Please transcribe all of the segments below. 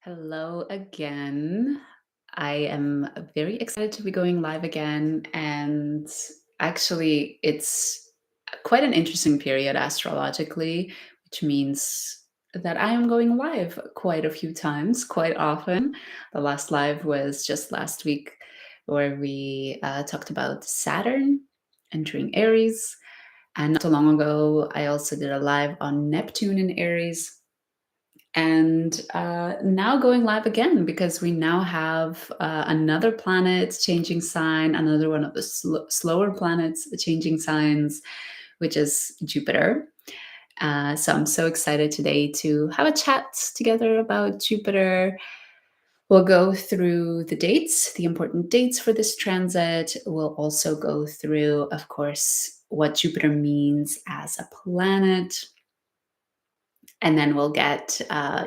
Hello again. I am very excited to be going live again. And actually, it's quite an interesting period astrologically, which means that I am going live quite a few times, quite often. The last live was just last week, where we talked about Saturn entering Aries. And not so long ago, I also did a live on Neptune in Aries. And now going live again because we now have another planet changing sign, another one of the slower planets changing signs, which is Jupiter. So I'm so excited today to have a chat together about Jupiter. We'll go through the dates, the important dates for this transit. We'll also go through, of course, what Jupiter means as a planet. And then we'll get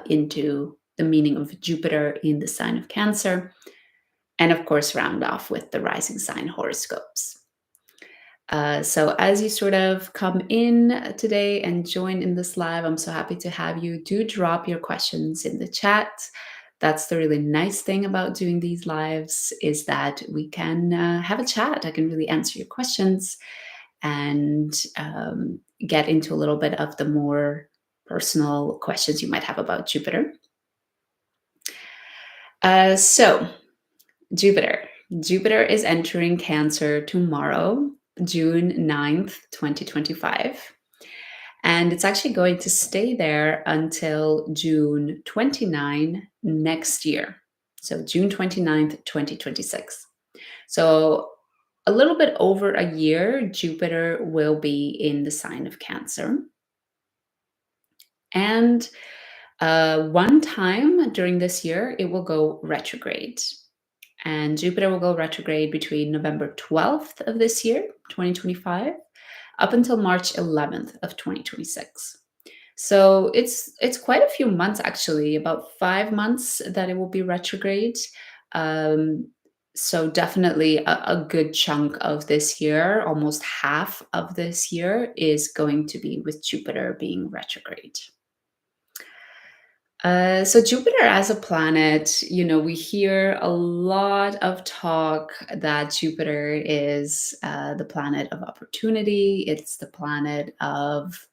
into the meaning of Jupiter in the sign of Cancer. And of course, round off with the rising sign horoscopes. So as you sort of come in today and join in this live, I'm so happy to have you. Do drop your questions in the chat. That's the really nice thing about doing these lives is that we can have a chat. I can really answer your questions and get into a little bit of the more personal questions you might have about Jupiter. So Jupiter. Jupiter is entering Cancer tomorrow, June 9th, 2025. And it's actually going to stay there until June 29 next year. So June 29th, 2026. So a little bit over a year, Jupiter will be in the sign of Cancer. And one time during this year, it will go retrograde. And Jupiter will go retrograde between November 12th of this year, 2025, up until March 11th of 2026. So it's quite a few months, actually, about 5 months that it will be retrograde. So definitely a good chunk of this year, almost half of this year, is going to be with Jupiter being retrograde. So Jupiter as a planet, we hear a lot of talk that Jupiter is the planet of opportunity. It's the planet of,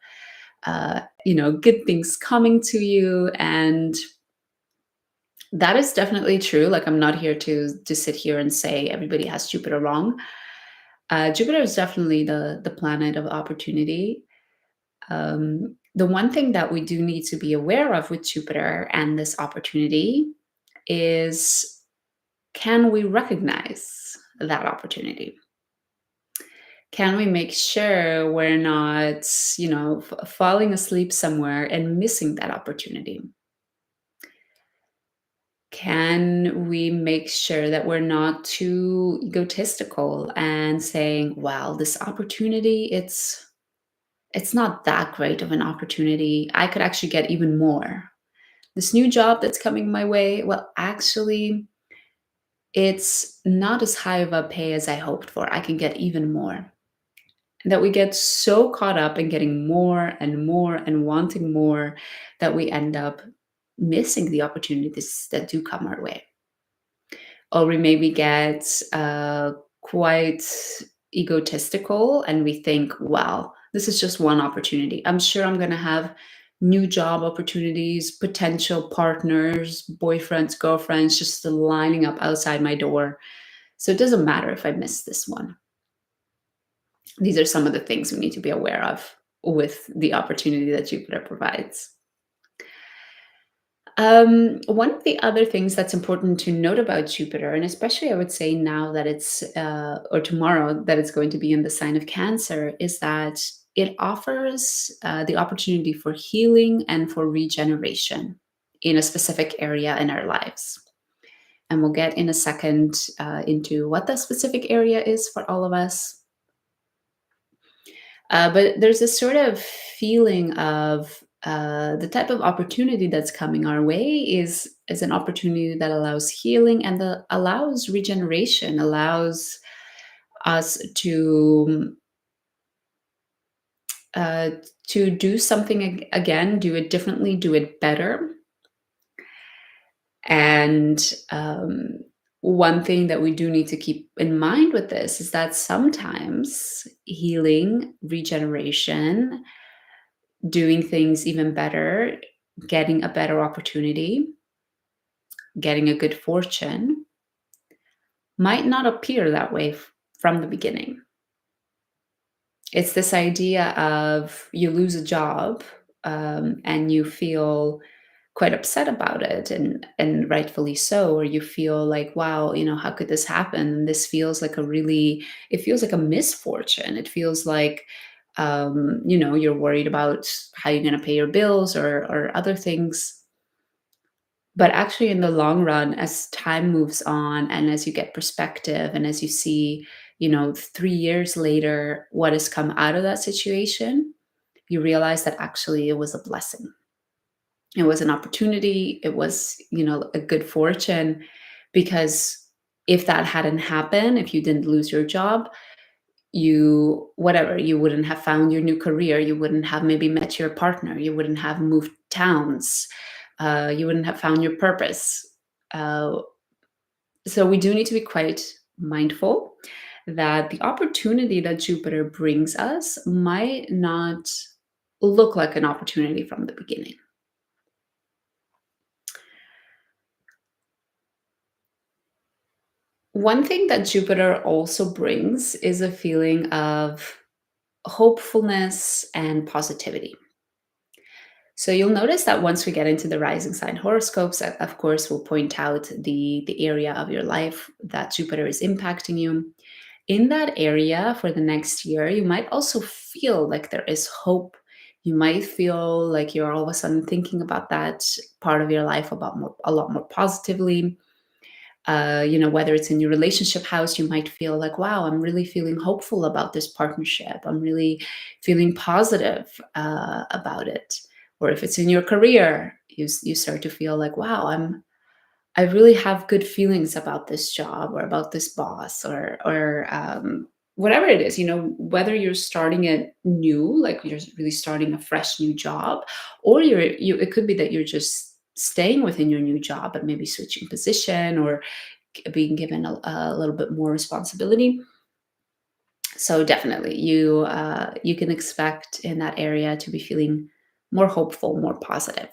good things coming to you. And that is definitely true. Like, I'm not here to sit here and say everybody has Jupiter wrong. Jupiter is definitely the planet of opportunity. The one thing that we do need to be aware of with Jupiter and this opportunity is, can we recognize that opportunity? Can we make sure we're not, falling asleep somewhere and missing that opportunity? Can we make sure that we're not too egotistical and saying, well, this opportunity, it's not that great of an opportunity. I could actually get even more. This new job that's coming my way, well, actually, it's not as high of a pay as I hoped for. I can get even more. And that we get so caught up in getting more and more and wanting more that we end up missing the opportunities that do come our way. Or we maybe get quite egotistical and we think, well, this is just one opportunity. I'm sure I'm going to have new job opportunities, potential partners, boyfriends, girlfriends, just lining up outside my door. So it doesn't matter if I miss this one. These are some of the things we need to be aware of with the opportunity that Jupiter provides. One of the other things that's important to note about Jupiter, and especially I would say now that it's, or tomorrow that it's going to be in the sign of Cancer, is that it offers the opportunity for healing and for regeneration in a specific area in our lives. And we'll get in a second into what that specific area is for all of us. But there's this sort of feeling of the type of opportunity that's coming our way is an opportunity that allows healing and allows regeneration, allows us to do something again, do it differently, do it better. And one thing that we do need to keep in mind with this is that sometimes healing, regeneration, doing things even better, getting a better opportunity, getting a good fortune might not appear that way from the beginning. It's this idea of you lose a job, and you feel quite upset about it, and rightfully so, or you feel like, wow, how could this happen? And this feels like it feels like a misfortune. It feels like, you're worried about how you're going to pay your bills, or other things. But actually, in the long run, as time moves on and as you get perspective and as you see, 3 years later, what has come out of that situation, you realize that actually it was a blessing. It was an opportunity. It was, a good fortune, because if that hadn't happened, if you didn't lose your job, you wouldn't have found your new career. You wouldn't have maybe met your partner. You wouldn't have moved towns. You wouldn't have found your purpose. Uh, so we do need to be quite mindful that the opportunity that Jupiter brings us might not look like an opportunity from the beginning. One thing that Jupiter also brings is a feeling of hopefulness and positivity. So you'll notice that once we get into the rising sign horoscopes, of course, we'll point out the area of your life that Jupiter is impacting you. In that area for the next year, you might also feel like there is hope. You might feel like you're all of a sudden thinking about that part of your life a lot more positively. Whether it's in your relationship house, you might feel like, wow, I'm really feeling hopeful about this partnership. I'm really feeling positive about it. Or if it's in your career, you start to feel like, wow, I really have good feelings about this job, or about this boss, or whatever it is. Whether you're starting it new, like you're really starting a fresh new job, or it could be that you're just staying within your new job but maybe switching position, or being given a little bit more responsibility. So definitely, you can expect in that area to be feeling more hopeful, more positive.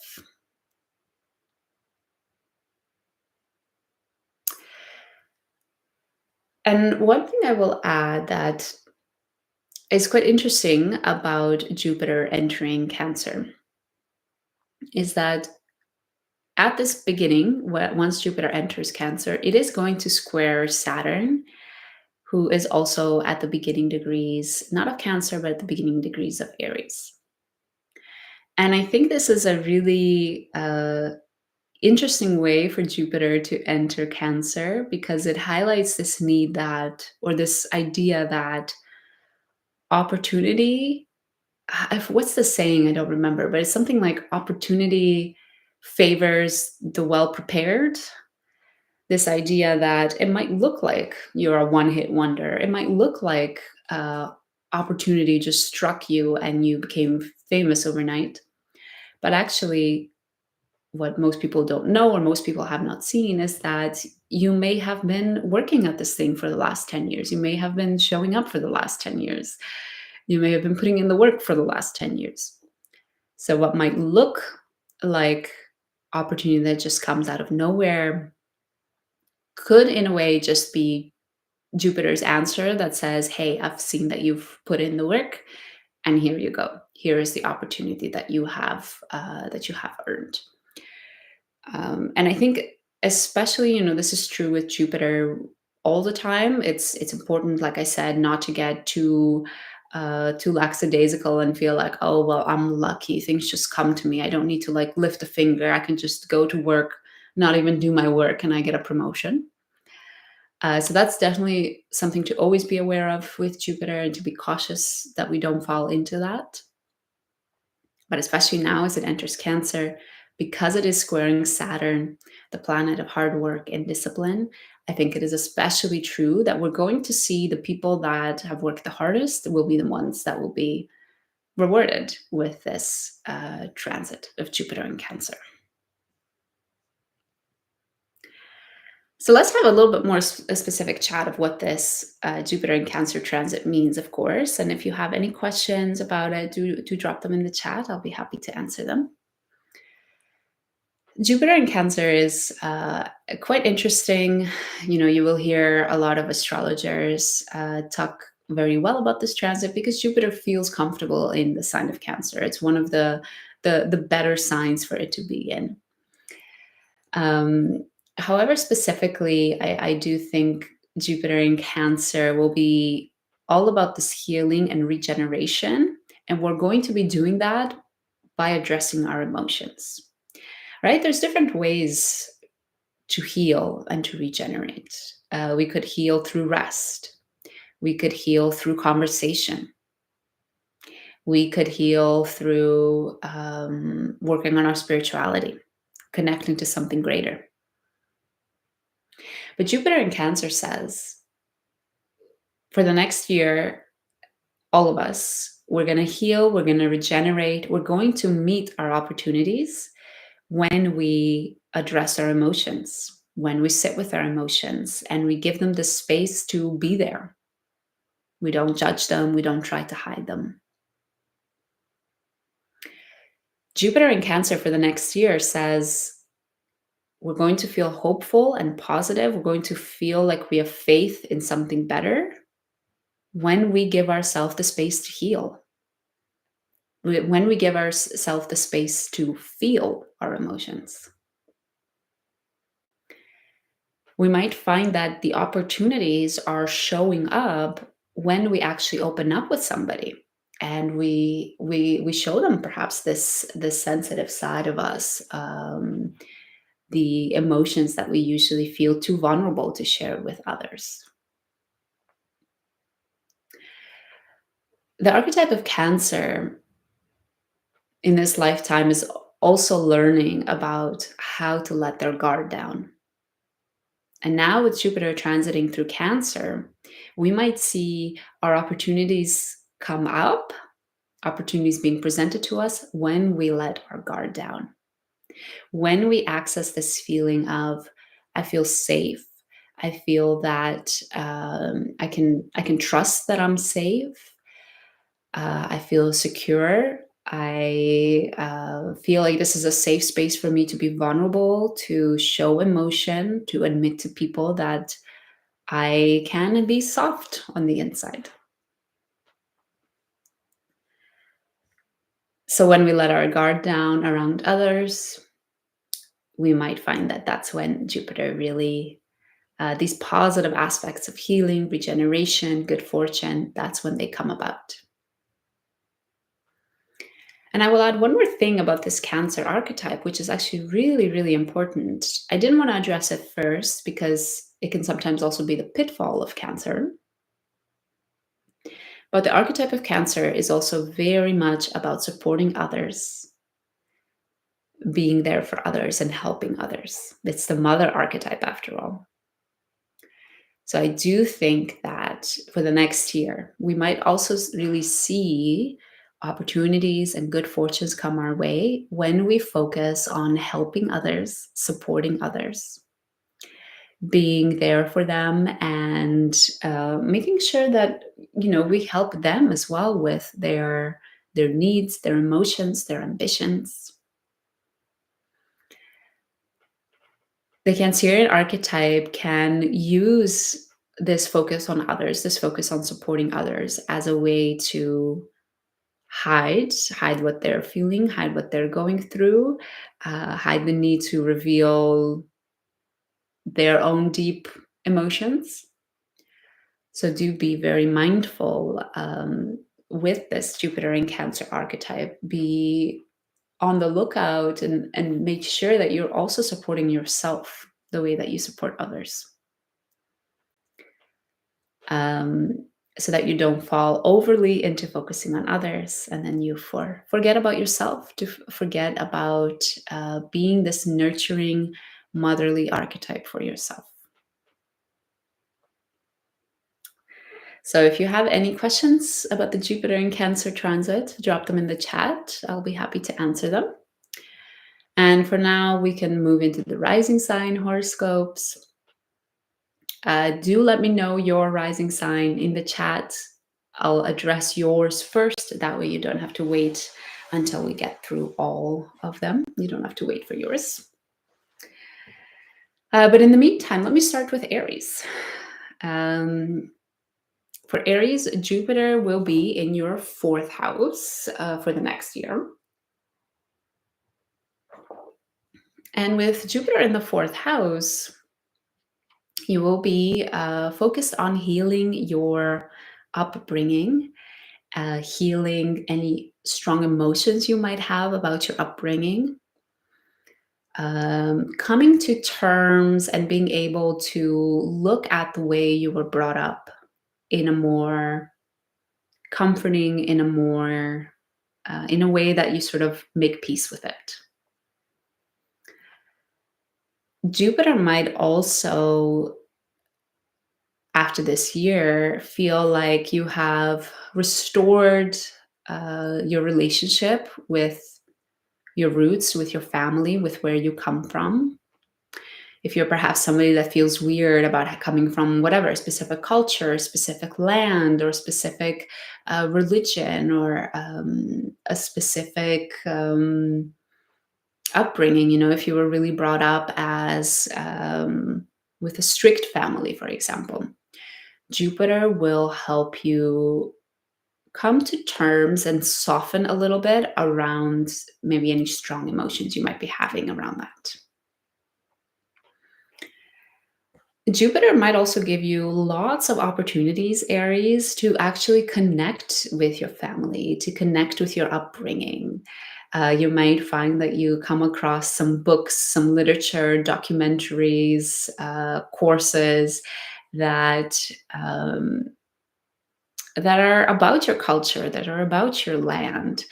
And one thing I will add that is quite interesting about Jupiter entering Cancer is that at this beginning, once Jupiter enters Cancer, it is going to square Saturn, who is also at the beginning degrees, not of Cancer, but at the beginning degrees of Aries. And I think this is a really interesting way for Jupiter to enter Cancer, because it highlights this need that, or this idea that opportunity, what's the saying? I don't remember, but it's something like opportunity favors the well prepared. This idea that it might look like you're a one hit wonder. It might look like opportunity just struck you and you became famous overnight. But actually, what most people don't know, or most people have not seen, is that you may have been working at this thing for the last 10 years. You may have been showing up for the last 10 years. You may have been putting in the work for the last 10 years. So, what might look like opportunity that just comes out of nowhere could, in a way, just be Jupiter's answer that says, hey, I've seen that you've put in the work, and here you go. Here is the opportunity that you have earned. And I think, especially, this is true with Jupiter all the time. It's important, like I said, not to get too lackadaisical and feel like, oh well, I'm lucky. Things just come to me. I don't need to like lift a finger. I can just go to work, not even do my work, and I get a promotion. So that's definitely something to always be aware of with Jupiter, and to be cautious that we don't fall into that. But especially now as it enters Cancer, because it is squaring Saturn, the planet of hard work and discipline, I think it is especially true that we're going to see the people that have worked the hardest will be the ones that will be rewarded with this transit of Jupiter in Cancer. So let's have a little bit more a specific chat of what this Jupiter and Cancer transit means, of course. And if you have any questions about it, do drop them in the chat. I'll be happy to answer them. Jupiter in Cancer is quite interesting. You will hear a lot of astrologers talk very well about this transit because Jupiter feels comfortable in the sign of Cancer. It's one of the better signs for it to be in. Um, However, specifically, I do think Jupiter in Cancer will be all about this healing and regeneration, and we're going to be doing that by addressing our emotions. Right? There's different ways to heal and to regenerate. We could heal through rest. We could heal through conversation. We could heal through working on our spirituality, connecting to something greater. But Jupiter in Cancer says, for the next year, all of us, we're going to heal, we're going to regenerate, we're going to meet our opportunities when we address our emotions, when we sit with our emotions and we give them the space to be there. We don't judge them, we don't try to hide them. Jupiter in Cancer for the next year says we're going to feel hopeful and positive. We're going to feel like we have faith in something better when we give ourselves the space to heal, when we give ourselves the space to feel our emotions. We might find that the opportunities are showing up when we actually open up with somebody and we show them perhaps this sensitive side of us, the emotions that we usually feel too vulnerable to share with others. The archetype of Cancer in this lifetime is also learning about how to let their guard down. And now with Jupiter transiting through Cancer, we might see our opportunities come up, opportunities being presented to us when we let our guard down. When we access this feeling of, I feel safe, I feel that I can trust that I'm safe, I feel secure, I feel like this is a safe space for me to be vulnerable, to show emotion, to admit to people that I can be soft on the inside. So when we let our guard down around others, we might find that that's when Jupiter really, these positive aspects of healing, regeneration, good fortune, that's when they come about. And I will add one more thing about this Cancer archetype, which is actually really, really important. I didn't want to address it first because it can sometimes also be the pitfall of Cancer. But the archetype of Cancer is also very much about supporting others, being there for others, and helping others. It's the mother archetype, after all. So I do think that for the next year, we might also really see opportunities and good fortunes come our way when we focus on helping others, supporting others, being there for them, and making sure that we help them as well with their needs, their emotions, their ambitions. The Cancerian archetype can use this focus on others, this focus on supporting others as a way to hide what they're feeling, hide what they're going through, hide the need to reveal their own deep emotions. So do be very mindful with this Jupiter in Cancer archetype. Be on the lookout and make sure that you're also supporting yourself the way that you support others. So that you don't fall overly into focusing on others and then you forget about yourself, to forget about being this nurturing, motherly archetype for yourself. So if you have any questions about the Jupiter in Cancer transit, drop them in the chat. I'll be happy to answer them. And for now, we can move into the rising sign horoscopes. Do let me know your rising sign in the chat. I'll address yours first. That way you don't have to wait until we get through all of them. You don't have to wait for yours. But in the meantime, let me start with Aries. For Aries, Jupiter will be in your fourth house for the next year. And with Jupiter in the fourth house, you will be focused on healing your upbringing, healing any strong emotions you might have about your upbringing, coming to terms and being able to look at the way you were brought up in a more comforting, in a more in a way that you sort of make peace with it. Jupiter might also, after this year, feel like you have restored your relationship with your roots, with your family, with where you come from. If you're perhaps somebody that feels weird about coming from whatever, a specific culture, specific land, or specific religion, or a specific upbringing, if you were really brought up as with a strict family, for example, Jupiter will help you come to terms and soften a little bit around maybe any strong emotions you might be having around that. Jupiter might also give you lots of opportunities, Aries, to actually connect with your family, to connect with your upbringing. You might find that you come across some books, some literature, documentaries, courses that that are about your culture, that are about your land.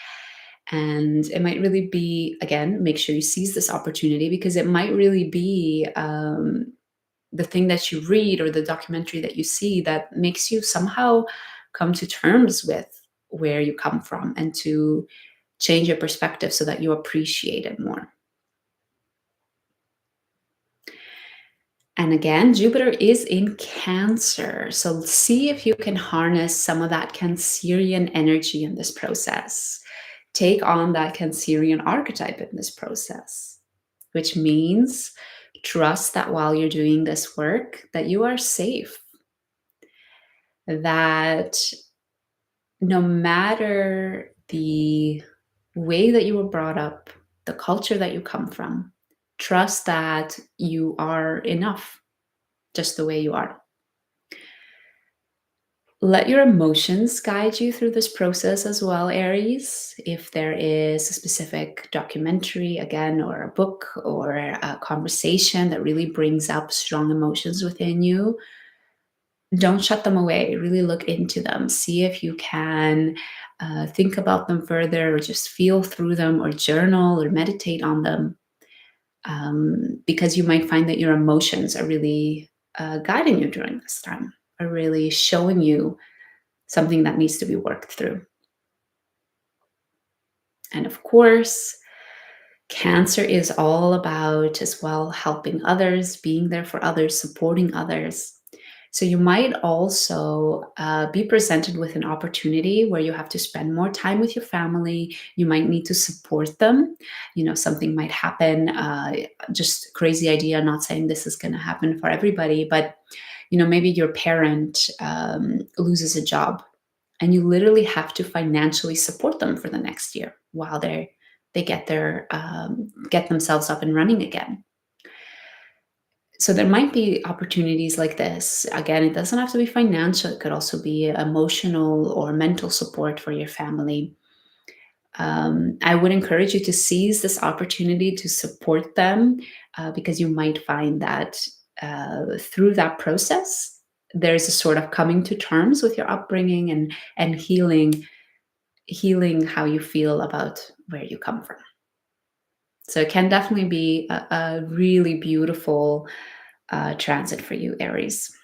And it might really be, again, make sure you seize this opportunity, because it might really be the thing that you read or the documentary that you see that makes you somehow come to terms with where you come from, and to change your perspective so that you appreciate it more. And again, Jupiter is in Cancer. So see if you can harness some of that Cancerian energy in this process. Take on that Cancerian archetype in this process, which means trust that while you're doing this work, that you are safe. That no matter the way that you were brought up, the culture that you come from, trust that you are enough just the way you are. Let your emotions guide you through this process as well, Aries. If there is a specific documentary, again, or a book or a conversation that really brings up strong emotions within you, don't shut them away. Really look into them. See if you can think about them further, or just feel through them, or journal or meditate on them. Because you might find that your emotions are really guiding you during this time, are really showing you something that needs to be worked through. And of course, Cancer is all about as well helping others, being there for others, supporting others. So you might also be presented with an opportunity where you have to spend more time with your family. You might need to support them. Something might happen, just crazy idea, not saying this is going to happen for everybody, but maybe your parent loses a job, and you literally have to financially support them for the next year while they get themselves up and running again. So there might be opportunities like this. Again, it doesn't have to be financial. It could also be emotional or mental support for your family. I would encourage you to seize this opportunity to support them, because you might find that through that process, there's a sort of coming to terms with your upbringing, and healing how you feel about where you come from. So it can definitely be a really beautiful transit for you, Aries.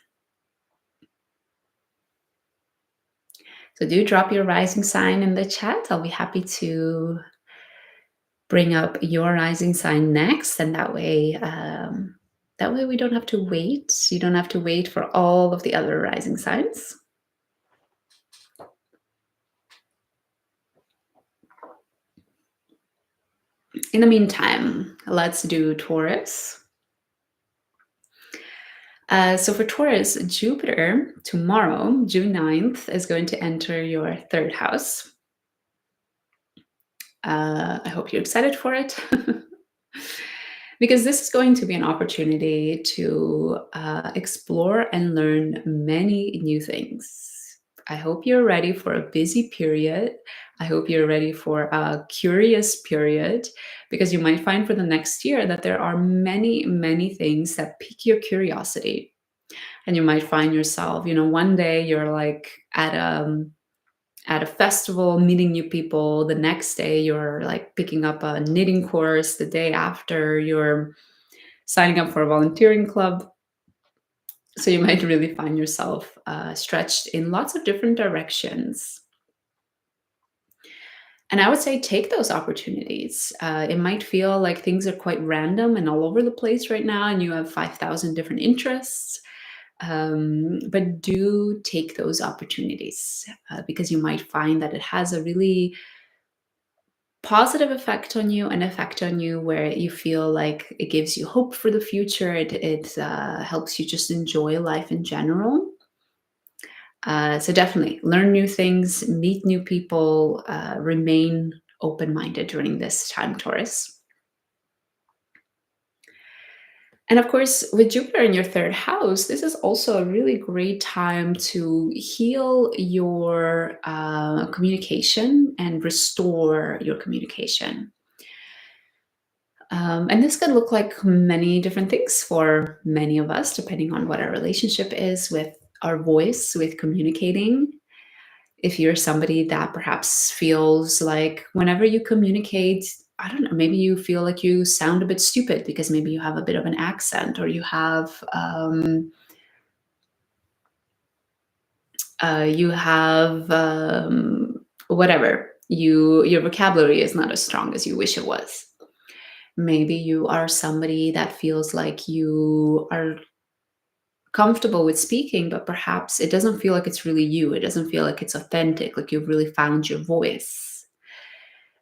So do drop your rising sign in the chat. I'll be happy to bring up your rising sign next, and that way That way we don't have to wait. You don't have to wait for all of the other rising signs. In the meantime, let's do Taurus. So for Taurus, Jupiter tomorrow, June 9th, is going to enter your third house. I hope you're excited for it. Because this is going to be an opportunity to explore and learn many new things. I hope you're ready for a busy period. I hope you're ready for a curious period, because you might find for the next year that there are many, many things that pique your curiosity. And you might find yourself, one day you're like at a festival meeting new people. The next day you're like picking up a knitting course. The day after you're signing up for a volunteering club. So you might really find yourself stretched in lots of different directions. And I would say take those opportunities. It might feel like things are quite random and all over the place right now, and you have 5,000 different interests. But do take those opportunities, because you might find that it has a really positive effect on you, an effect on you where you feel like it gives you hope for the future. It helps you just enjoy life in general. So definitely learn new things, meet new people, remain open-minded during this time, Taurus. And of course, with Jupiter in your third house, this is also a really great time to heal your communication and restore your communication. And this can look like many different things for many of us, depending on what our relationship is with our voice, with communicating. If you're somebody that perhaps feels like whenever you communicate, I don't know, maybe you feel like you sound a bit stupid because maybe you have a bit of an accent, or you have whatever, your vocabulary is not as strong as you wish it was. Maybe you are somebody that feels like you are comfortable with speaking, but perhaps it doesn't feel like it's really you. It doesn't feel like it's authentic, like you've really found your voice.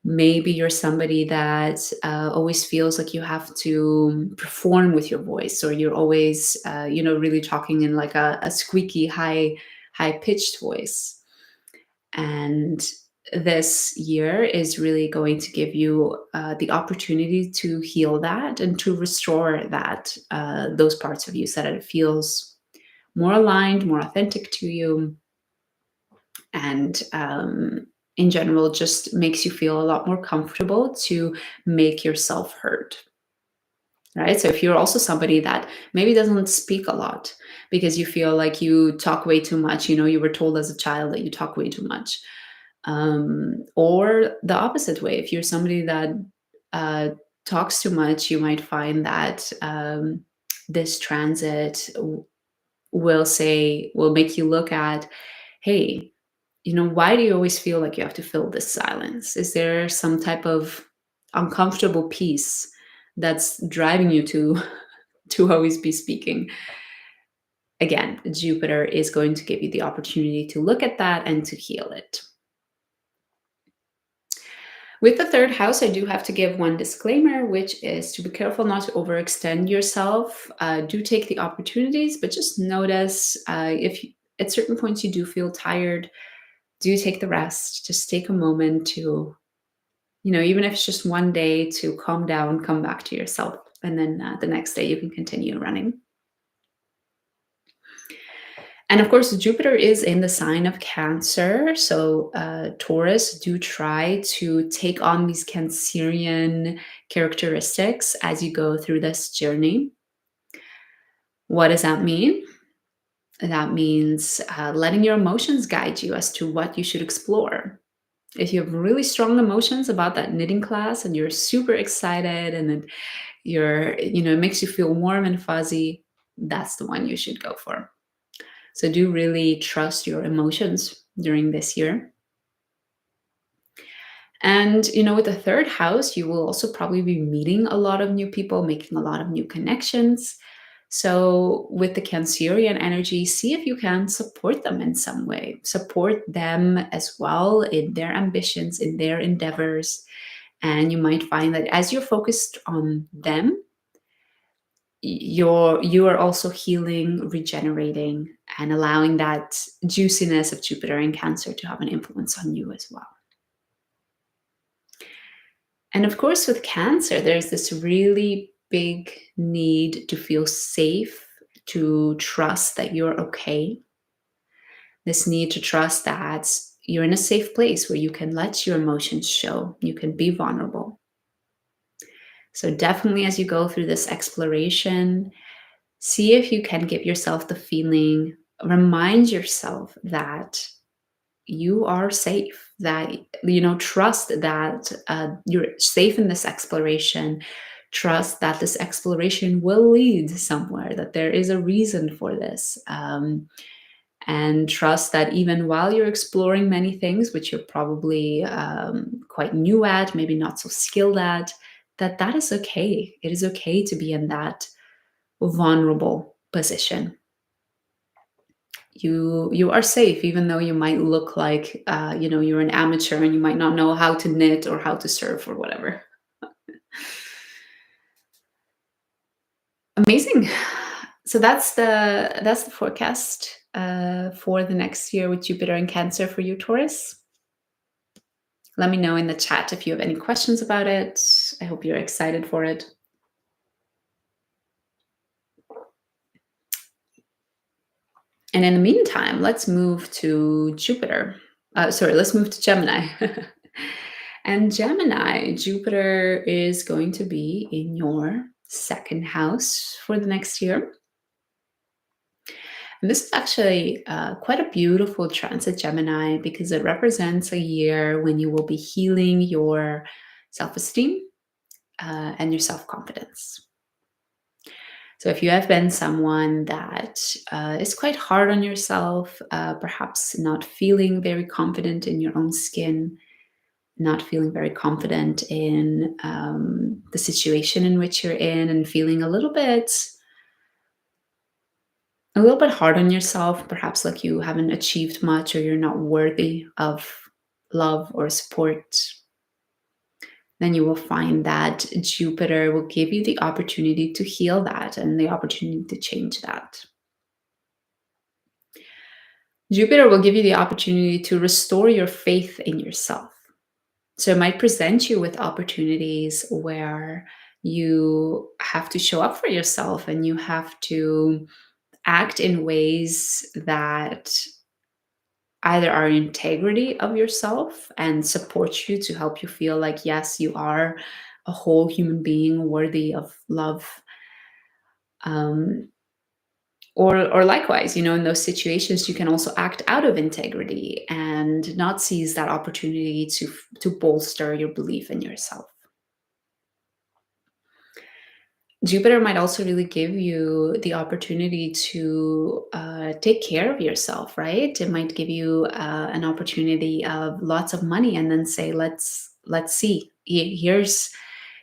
Maybe you're somebody that always feels like you have to perform with your voice, or you're always, really talking in like a squeaky, high pitched voice. And this year is really going to give you the opportunity to heal that and to restore that, those parts of you, so that it feels more aligned, more authentic to you, and in general just makes you feel a lot more comfortable to make yourself heard. Right? So if you're also somebody that maybe doesn't speak a lot because you feel like you talk way too much, you were told as a child that you talk way too much, or the opposite way, if you're somebody that uh, talks too much, you might find that this transit will make you look at, hey, why do you always feel like you have to fill this silence? Is there some type of uncomfortable piece that's driving you to to always be speaking? Again, Jupiter is going to give you the opportunity to look at that and to heal it. With the third house, I do have to give one disclaimer, which is to be careful not to overextend yourself. Do take the opportunities, but just notice if at certain points you do feel tired, do take the rest. Just take a moment to, even if it's just one day, to calm down, come back to yourself. And then the next day you can continue running. And of course, Jupiter is in the sign of Cancer. So Taurus, do try to take on these Cancerian characteristics as you go through this journey. What does that mean? That means letting your emotions guide you as to what you should explore. If you have really strong emotions about that knitting class and you're super excited, and then it makes you feel warm and fuzzy, that's the one you should go for. So do really trust your emotions during this year. And, with the third house, you will also probably be meeting a lot of new people, making a lot of new connections. So, with the Cancerian energy, see if you can support them in some way. Support them as well in their ambitions, in their endeavors. And you might find that as you're focused on them, you are also healing, regenerating, and allowing that juiciness of Jupiter in Cancer to have an influence on you as well. And of course, with Cancer, there's this really big need to feel safe, to trust that you're okay. This need to trust that you're in a safe place where you can let your emotions show, you can be vulnerable. So, definitely as you go through this exploration, see if you can give yourself the feeling, remind yourself that you are safe, that, trust that you're safe in this exploration. Trust that this exploration will lead somewhere, that there is a reason for this. And trust that even while you're exploring many things, which you're probably quite new at, maybe not so skilled at, that is okay. It is okay to be in that vulnerable position. You are safe, even though you might look like you're an amateur and you might not know how to knit or how to surf or whatever. Amazing. So that's the forecast for the next year with Jupiter in Cancer for you, Taurus. Let me know in the chat if you have any questions about it. I hope you're excited for it. And in the meantime, let's move to Jupiter. Let's move to Gemini. And Gemini, Jupiter is going to be in your second house for the next year. And this is actually quite a beautiful transit, Gemini, because it represents a year when you will be healing your self-esteem and your self-confidence. So if you have been someone that is quite hard on yourself, perhaps not feeling very confident in your own skin, not feeling very confident in the situation in which you're in, and feeling a little bit hard on yourself, perhaps like you haven't achieved much or you're not worthy of love or support, then you will find that Jupiter will give you the opportunity to heal that and the opportunity to change that. Jupiter will give you the opportunity to restore your faith in yourself. So it might present you with opportunities where you have to show up for yourself and you have to act in ways that either are integrity of yourself and support you to help you feel like, yes, you are a whole human being worthy of love. Or likewise, in those situations, you can also act out of integrity and not seize that opportunity to bolster your belief in yourself. Jupiter might also really give you the opportunity to take care of yourself, right? It might give you an opportunity of lots of money, and then say, let's see. Here's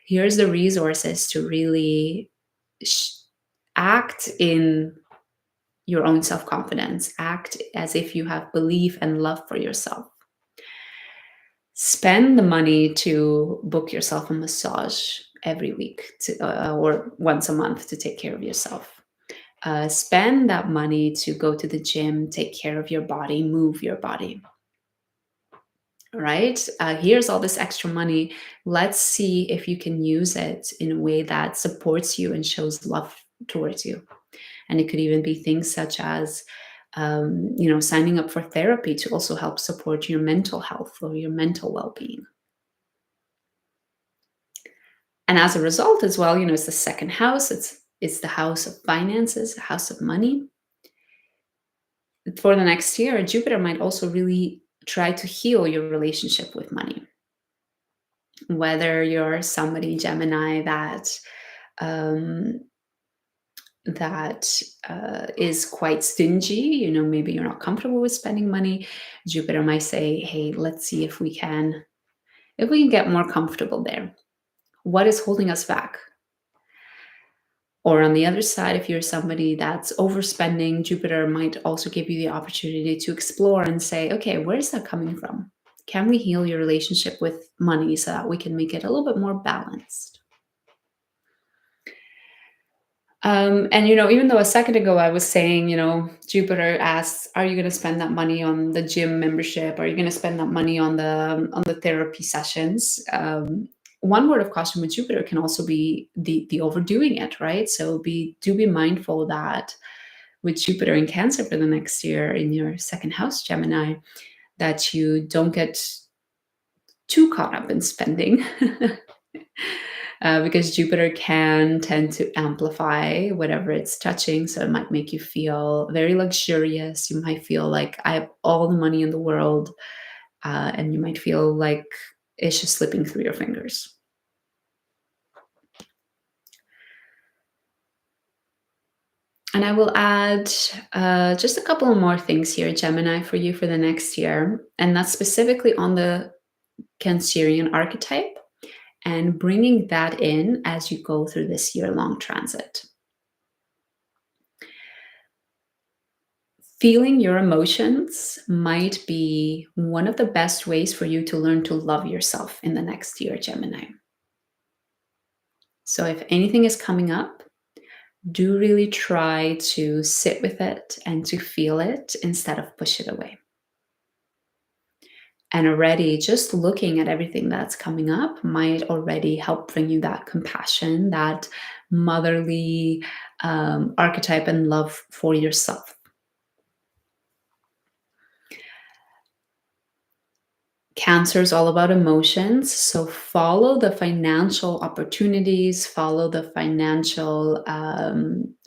the resources to really act in your own self-confidence. Act as if you have belief and love for yourself. Spend the money to book yourself a massage every week or once a month to take care of yourself. Spend that money to go to the gym, take care of your body, move your body. All right? Here's all this extra money. Let's see if you can use it in a way that supports you and shows love towards you. And it could even be things such as, signing up for therapy to also help support your mental health or your mental well-being. And as a result as well, it's the second house. It's the house of finances, the house of money. For the next year, Jupiter might also really try to heal your relationship with money. Whether you're somebody, Gemini, that is quite stingy, maybe you're not comfortable with spending money, Jupiter might say, hey, let's see if we can get more comfortable there. What is holding us back? Or on the other side, if you're somebody that's overspending, Jupiter might also give you the opportunity to explore and say, okay, where's that coming from? Can we heal your relationship with money so that we can make it a little bit more balanced? And even though a second ago I was saying, Jupiter asks, "Are you going to spend that money on the gym membership? Are you going to spend that money on the therapy sessions?" One word of caution with Jupiter can also be the overdoing it, right? So be mindful that with Jupiter in Cancer for the next year in your second house, Gemini, that you don't get too caught up in spending. Because Jupiter can tend to amplify whatever it's touching. So it might make you feel very luxurious. You might feel like I have all the money in the world, and you might feel like it's just slipping through your fingers. And I will add just a couple of more things here, Gemini, for you for the next year. And that's specifically on the Cancerian archetype and bringing that in as you go through this year-long transit. Feeling your emotions might be one of the best ways for you to learn to love yourself in the next year, Gemini. So if anything is coming up, do really try to sit with it and to feel it instead of push it away. And already just looking at everything that's coming up might already help bring you that compassion, that motherly archetype and love for yourself. Cancer is all about emotions. So follow the financial opportunities, follow the financial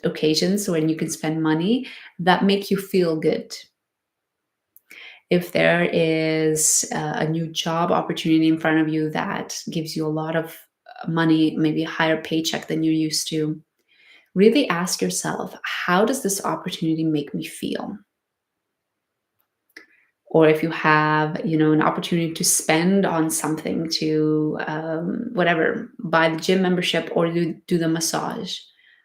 occasions when you can spend money that make you feel good. If there is a new job opportunity in front of you that gives you a lot of money, maybe a higher paycheck than you're used to, really ask yourself, how does this opportunity make me feel? Or if you have, an opportunity to spend on something, to whatever, buy the gym membership or do the massage,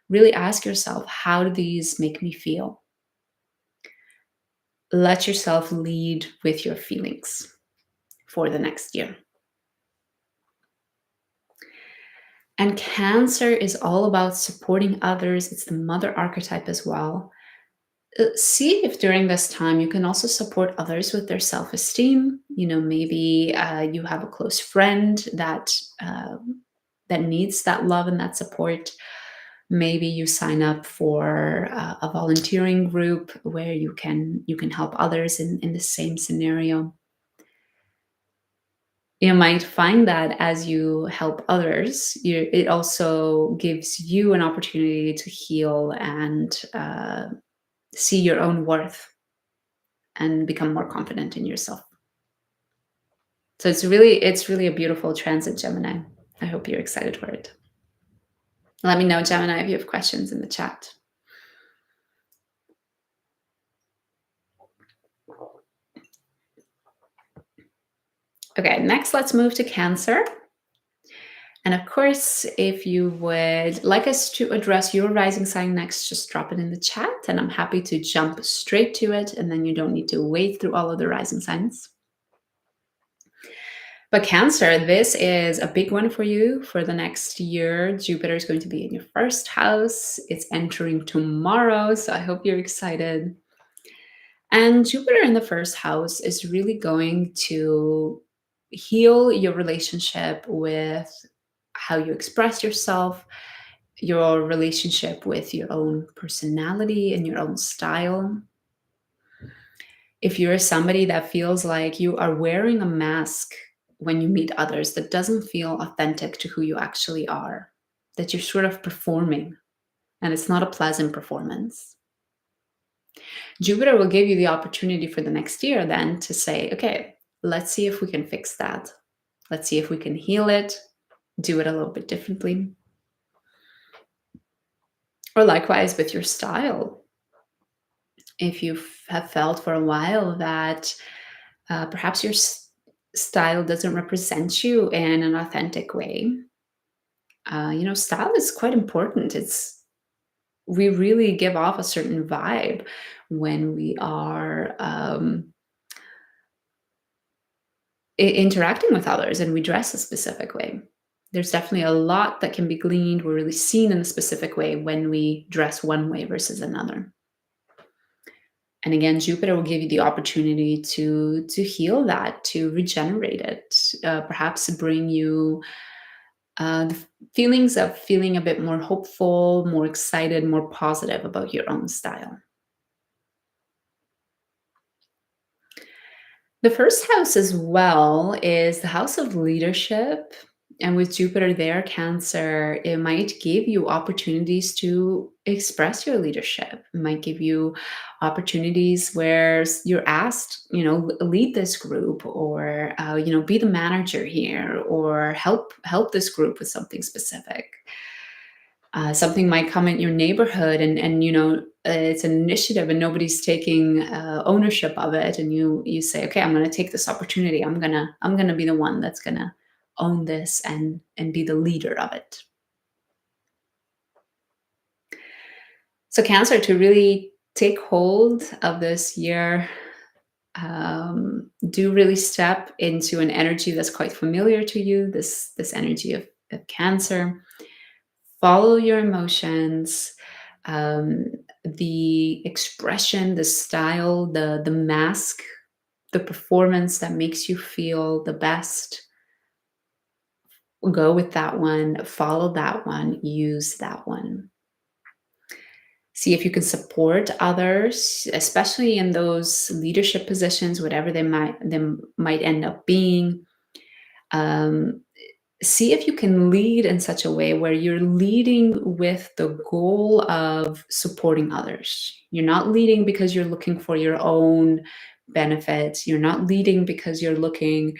really ask yourself, how do these make me feel? Let yourself lead with your feelings for the next year. And Cancer is all about supporting others. It's the mother archetype as well. See if during this time you can also support others with their self-esteem. Maybe you have a close friend that needs that love and that support. Maybe you sign up for a volunteering group where you can help others in the same scenario. You might find that as you help others, it also gives you an opportunity to heal and see your own worth and become more confident in yourself. So it's really a beautiful transit, Gemini. I hope you're excited for it. Let me know, Gemini, if you have questions in the chat. Okay, next let's move to Cancer. And of course, if you would like us to address your rising sign next, just drop it in the chat and I'm happy to jump straight to it, and then you don't need to wade through all of the rising signs. But Cancer, this is a big one for you for the next year. Jupiter is going to be in your first house. It's entering tomorrow, so I hope you're excited. And Jupiter in the first house is really going to heal your relationship with how you express yourself, your relationship with your own personality and your own style. If you're somebody that feels like you are wearing a mask when you meet others that doesn't feel authentic to who you actually are, that you're sort of performing and it's not a pleasant performance, Jupiter will give you the opportunity for the next year then to say, okay, let's see if we can fix that. Let's see if we can heal it, do it a little bit differently. Or likewise with your style. If you have felt for a while that perhaps your style doesn't represent you in an authentic way, style is quite important. we really give off a certain vibe when we are interacting with others and we dress a specific way. There's definitely a lot that can be gleaned. We're really seen in a specific way when we dress one way versus another. And again, Jupiter will give you the opportunity to heal that, to regenerate it, perhaps to bring you the feelings of feeling a bit more hopeful, more excited, more positive about your own style. The first house as well is the house of leadership. And with Jupiter there, Cancer, it might give you opportunities to express your leadership. It might give you opportunities where you're asked, lead this group, or be the manager here, or help this group with something specific. Something might come in your neighborhood, and it's an initiative and nobody's taking ownership of it, and you say, okay, I'm going to take this opportunity. I'm gonna be the one that's going to own this and be the leader of it. So Cancer, to really take hold of this year, do really step into an energy that's quite familiar to you, this energy of Cancer. Follow your emotions, um, the expression, the style, the mask, the performance that makes you feel the best. Go with that one, follow that one, use that one. See if you can support others, especially in those leadership positions, whatever they might end up being. Um, See if you can lead in such a way where you're leading with the goal of supporting others. You're not leading because you're looking for your own benefits. You're not leading because you're looking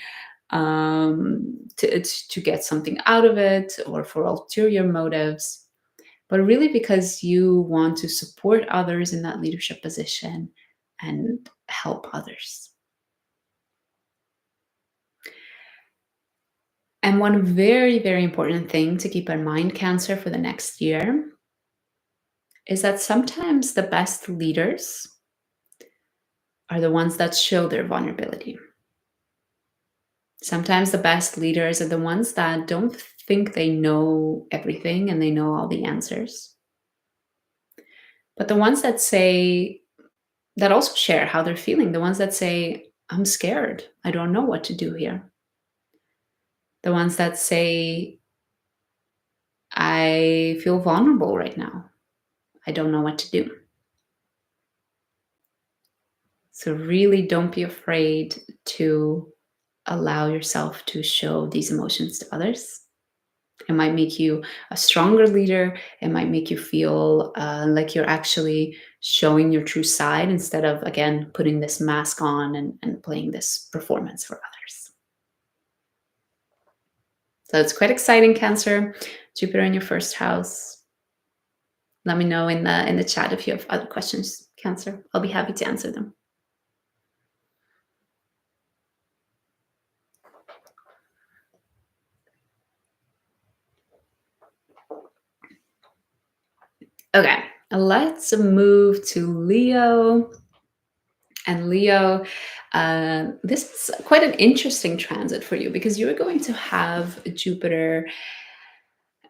to get something out of it or for ulterior motives, but really because you want to support others in that leadership position and help others. And one very, very important thing to keep in mind, Cancer, for the next year is that sometimes the best leaders are the ones that show their vulnerability. Sometimes the best leaders are the ones that don't think they know everything and they know all the answers, but the ones that also share how they're feeling, the ones that say, I'm scared, I don't know what to do here. The ones that say, I feel vulnerable right now, I don't know what to do. So really don't be afraid to allow yourself to show these emotions to others. It might make you a stronger leader. It might make you feel like you're actually showing your true side instead of, again, putting this mask on and playing this performance for others. So it's quite exciting, Cancer. Jupiter in your first house. Let me know in the chat if you have other questions, Cancer. I'll be happy to answer them. Okay, let's move to Leo. And Leo, this is quite an interesting transit for you because you're going to have Jupiter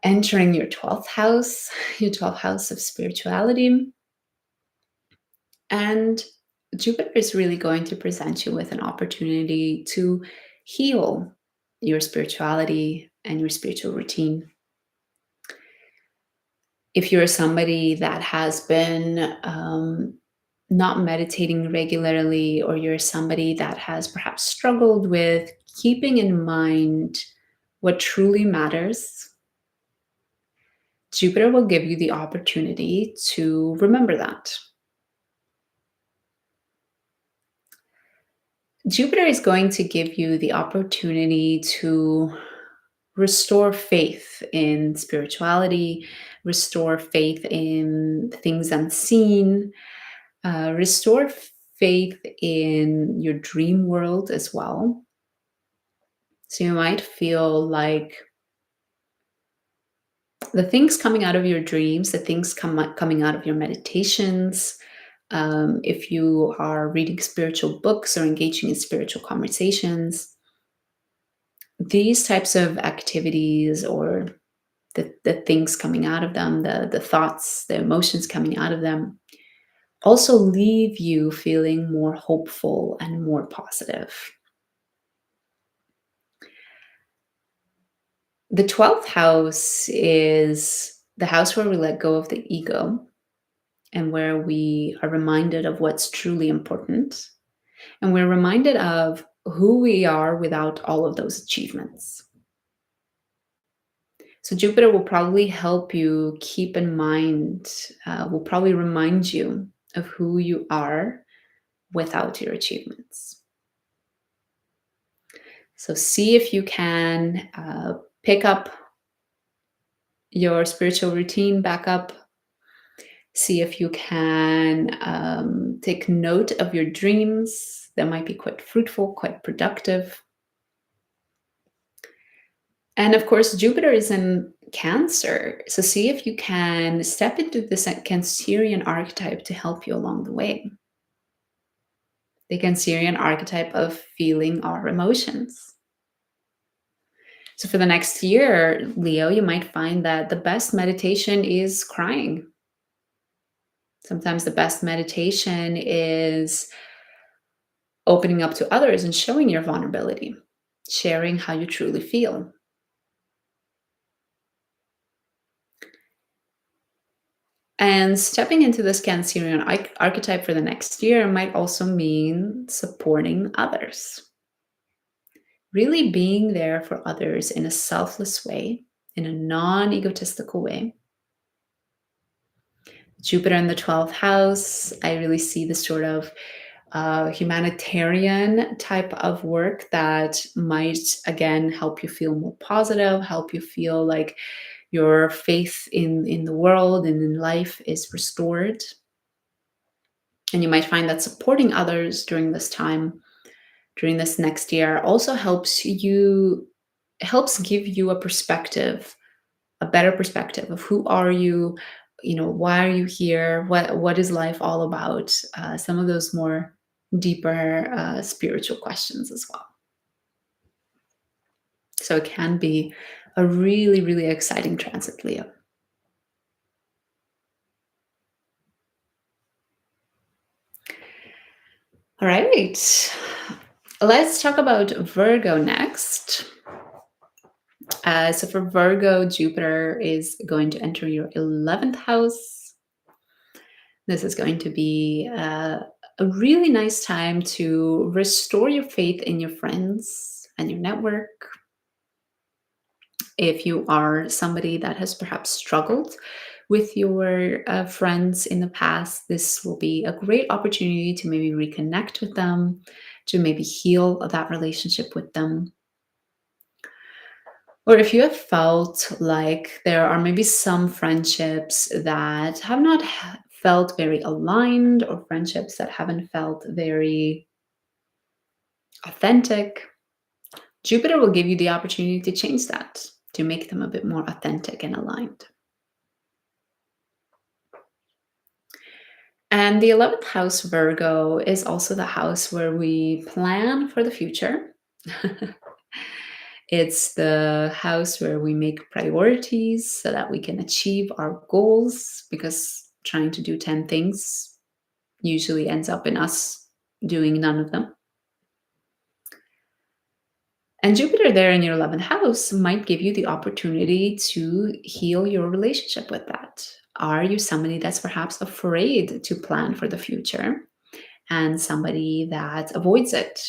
entering your 12th house of spirituality. And Jupiter is really going to present you with an opportunity to heal your spirituality and your spiritual routine. If you're somebody that has been not meditating regularly, or you're somebody that has perhaps struggled with keeping in mind what truly matters, Jupiter will give you the opportunity to remember that. Jupiter is going to give you the opportunity to restore faith in spirituality, restore faith in things unseen, restore faith in your dream world as well. So you might feel like The things coming out of your dreams, the things coming out of your meditations, if you are reading spiritual books or engaging in spiritual conversations, these types of activities or the things coming out of them, the thoughts, the emotions coming out of them, also leave you feeling more hopeful and more positive. The 12th house is the house where we let go of the ego and where we are reminded of what's truly important. And we're reminded of who we are without all of those achievements. So Jupiter will probably help you keep in mind, will probably remind you of who you are without your achievements. So see if you can pick up your spiritual routine back up. See if you can take note of your dreams. That might be quite fruitful, quite productive. And of course, Jupiter is in Cancer. So see if you can step into this Cancerian archetype to help you along the way. The Cancerian archetype of feeling our emotions. So for the next year, Leo, you might find that the best meditation is crying. Sometimes the best meditation is opening up to others and showing your vulnerability, sharing how you truly feel. And stepping into this Cancerian archetype for the next year might also mean supporting others. Really being there for others in a selfless way, in a non-egotistical way. Jupiter in the 12th house, I really see this sort of humanitarian type of work that might, again, help you feel more positive, help you feel like your faith in the world and in life is restored. And you might find that supporting others during this time, during this next year, also helps give you a perspective, a better perspective of who are you, why are you here, what is life all about, some of those more deeper spiritual questions as well. So it can be a really, really exciting transit, Leo. All right, let's talk about Virgo next. So for Virgo, Jupiter is going to enter your 11th house. This is going to be a really nice time to restore your faith in your friends and your network. If you are somebody that has perhaps struggled with your friends in the past, this will be a great opportunity to maybe reconnect with them, to maybe heal that relationship with them. Or if you have felt like there are maybe some friendships that have not felt very aligned, or friendships that haven't felt very authentic, Jupiter will give you the opportunity to change that, to make them a bit more authentic and aligned. And the 11th house, Virgo, is also the house where we plan for the future. It's the house where we make priorities so that we can achieve our goals, because trying to do 10 things usually ends up in us doing none of them. And Jupiter there in your 11th house might give you the opportunity to heal your relationship with that. Are you somebody that's perhaps afraid to plan for the future and somebody that avoids it?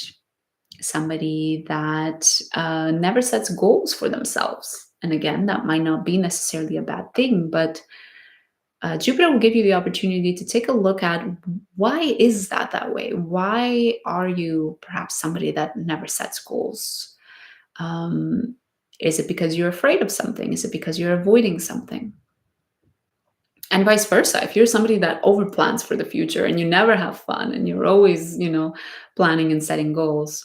Somebody that never sets goals for themselves. And again, that might not be necessarily a bad thing, but Jupiter will give you the opportunity to take a look at, why is that way? Why are you perhaps somebody that never sets goals? Is it because you're afraid of something? Is it because you're avoiding something? And vice versa. If you're somebody that overplans for the future and you never have fun and you're always, planning and setting goals,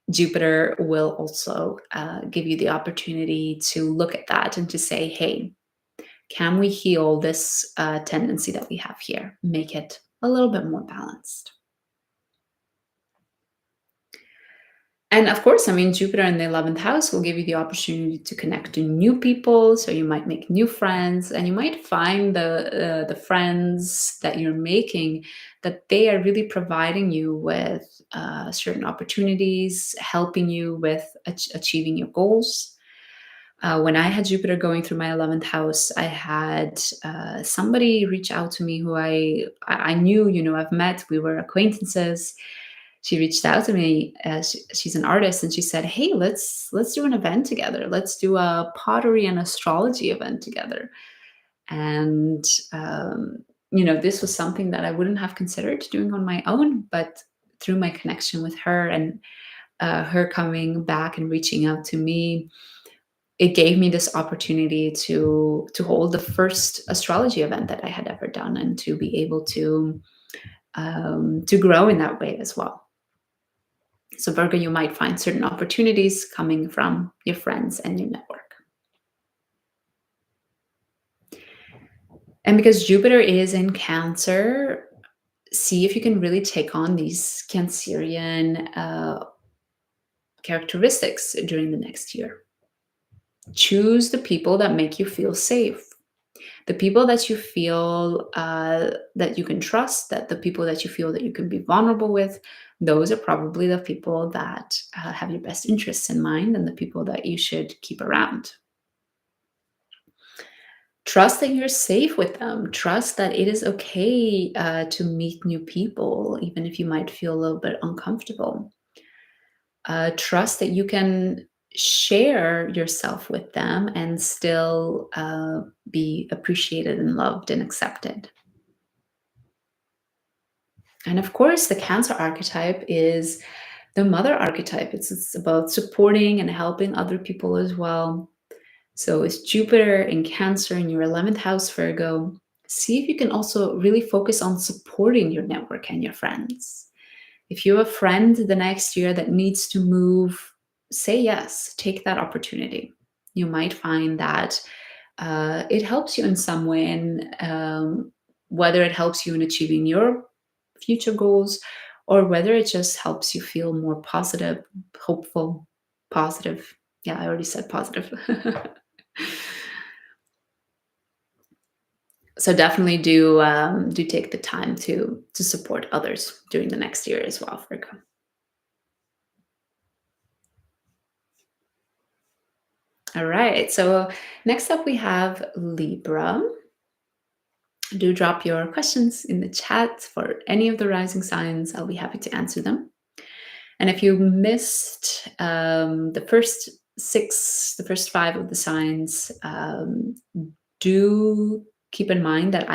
Jupiter will also give you the opportunity to look at that and to say, hey, can we heal this tendency that we have here? Make it a little bit more balanced. And of course, I mean, Jupiter in the 11th house will give you the opportunity to connect to new people. So you might make new friends, and you might find the friends that you're making, that they are really providing you with certain opportunities, helping you with achieving your goals. When I had Jupiter going through my 11th house, I had somebody reach out to me who I knew, I've met, we were acquaintances. She reached out to me as she's an artist, and she said, hey, let's do an event together. Let's do a pottery and astrology event together. And this was something that I wouldn't have considered doing on my own, but through my connection with her and her coming back and reaching out to me, it gave me this opportunity to hold the first astrology event that I had ever done, and to be able to grow in that way as well. So Virgo, you might find certain opportunities coming from your friends and your network. And because Jupiter is in Cancer, see if you can really take on these Cancerian characteristics during the next year. Choose the people that make you feel safe. The people that you feel that you can trust, that the people that you feel that you can be vulnerable with, those are probably the people that have your best interests in mind, and the people that you should keep around. Trust that you're safe with them. Trust that it is okay to meet new people, even if you might feel a little bit uncomfortable. Trust that you can share yourself with them and still be appreciated and loved and accepted. And of course, the Cancer archetype is the mother archetype. It's about supporting and helping other people as well. So it's Jupiter in Cancer in your 11th house, Virgo. See if you can also really focus on supporting your network and your friends. If you have a friend the next year that needs to move, say yes, take that opportunity. You might find that it helps you in some way, and whether it helps you in achieving your future goals, or whether it just helps you feel more positive, hopeful, positive. Yeah, I already said positive. So definitely do take the time to support others during the next year as well, Virgo. All right. So next up we have Libra. Do drop your questions in the chat for any of the rising signs. I'll be happy to answer them. And if you missed the first six, the first five of the signs, do keep in mind that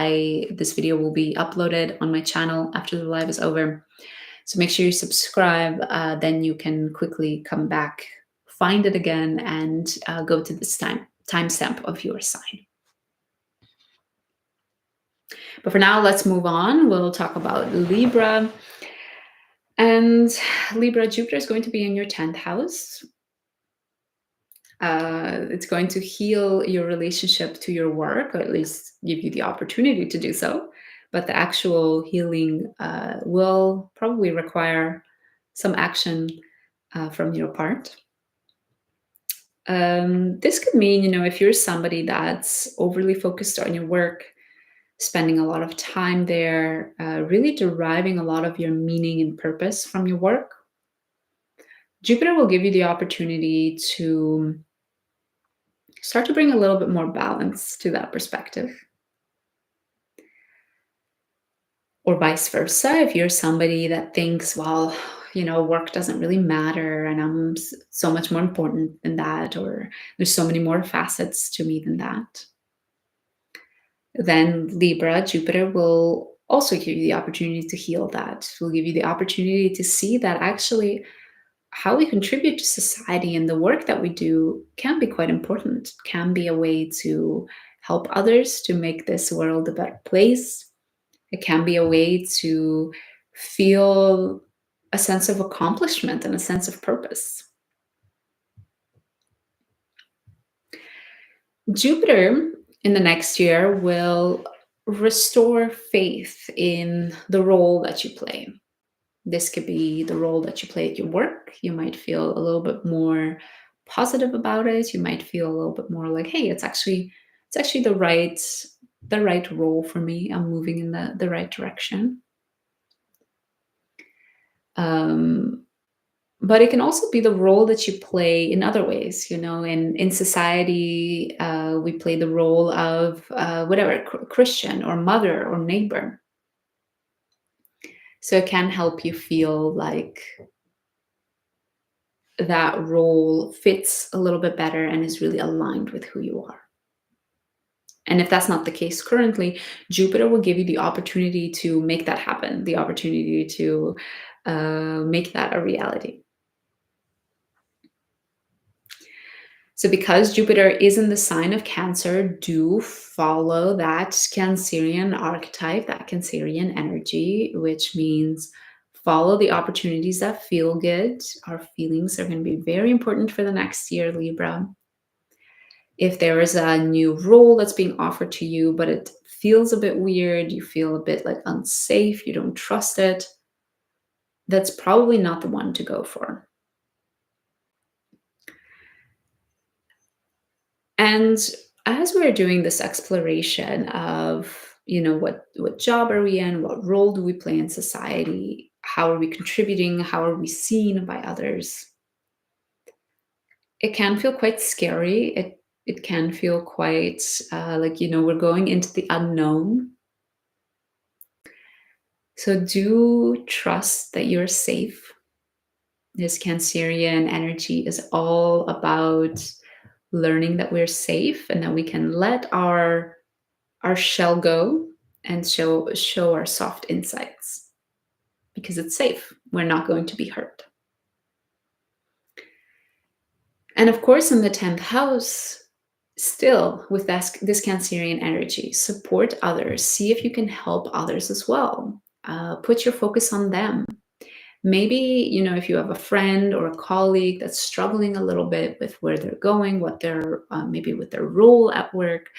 this video will be uploaded on my channel after the live is over. So make sure you subscribe. Then you can quickly come back, find it again, and go to this timestamp of your sign. But for now, let's move on. We'll talk about Libra. And Libra, Jupiter is going to be in your 10th house. It's going to heal your relationship to your work, or at least give you the opportunity to do so. But the actual healing will probably require some action from your part. This could mean, if you're somebody that's overly focused on your work, spending a lot of time there, really deriving a lot of your meaning and purpose from your work, Jupiter will give you the opportunity to start to bring a little bit more balance to that perspective. Or vice versa, if you're somebody that thinks, well, work doesn't really matter, and I'm so much more important than that, or there's so many more facets to me than that, then Libra, Jupiter will also give you the opportunity to heal that. It will give you the opportunity to see that actually how we contribute to society and the work that we do can be quite important, can be a way to help others, to make this world a better place. It can be a way to feel a sense of accomplishment and a sense of purpose. Jupiter in the next year will restore faith in the role that you play. This could be the role that you play at your work. You might feel a little bit more positive about it. You might feel a little bit more like, hey, it's actually the right role for me. I'm moving in the right direction. Um, but it can also be the role that you play in other ways. In society, we play the role of whatever, Christian or mother or neighbor. So it can help you feel like that role fits a little bit better and is really aligned with who you are. And if that's not the case currently, Jupiter will give you the opportunity to make that happen, the opportunity to make that a reality. So because Jupiter is in the sign of Cancer, do follow that Cancerian archetype, that Cancerian energy, which means follow the opportunities that feel good. Our feelings are going to be very important for the next year, Libra. If there is a new role that's being offered to you, but it feels a bit weird, you feel a bit like unsafe, you don't trust it, that's probably not the one to go for. And as we're doing this exploration of, what job are we in, what role do we play in society, how are we contributing, how are we seen by others, it can feel quite scary. It can feel quite like, we're going into the unknown. So do trust that you're safe. This Cancerian energy is all about learning that we're safe and that we can let our shell go and show our soft insides because it's safe. We're not going to be hurt. And of course, in the 10th house, still with this Cancerian energy, support others. See if you can help others as well. Put your focus on them. Maybe, if you have a friend or a colleague that's struggling a little bit with where they're going, what they're maybe with their role at work,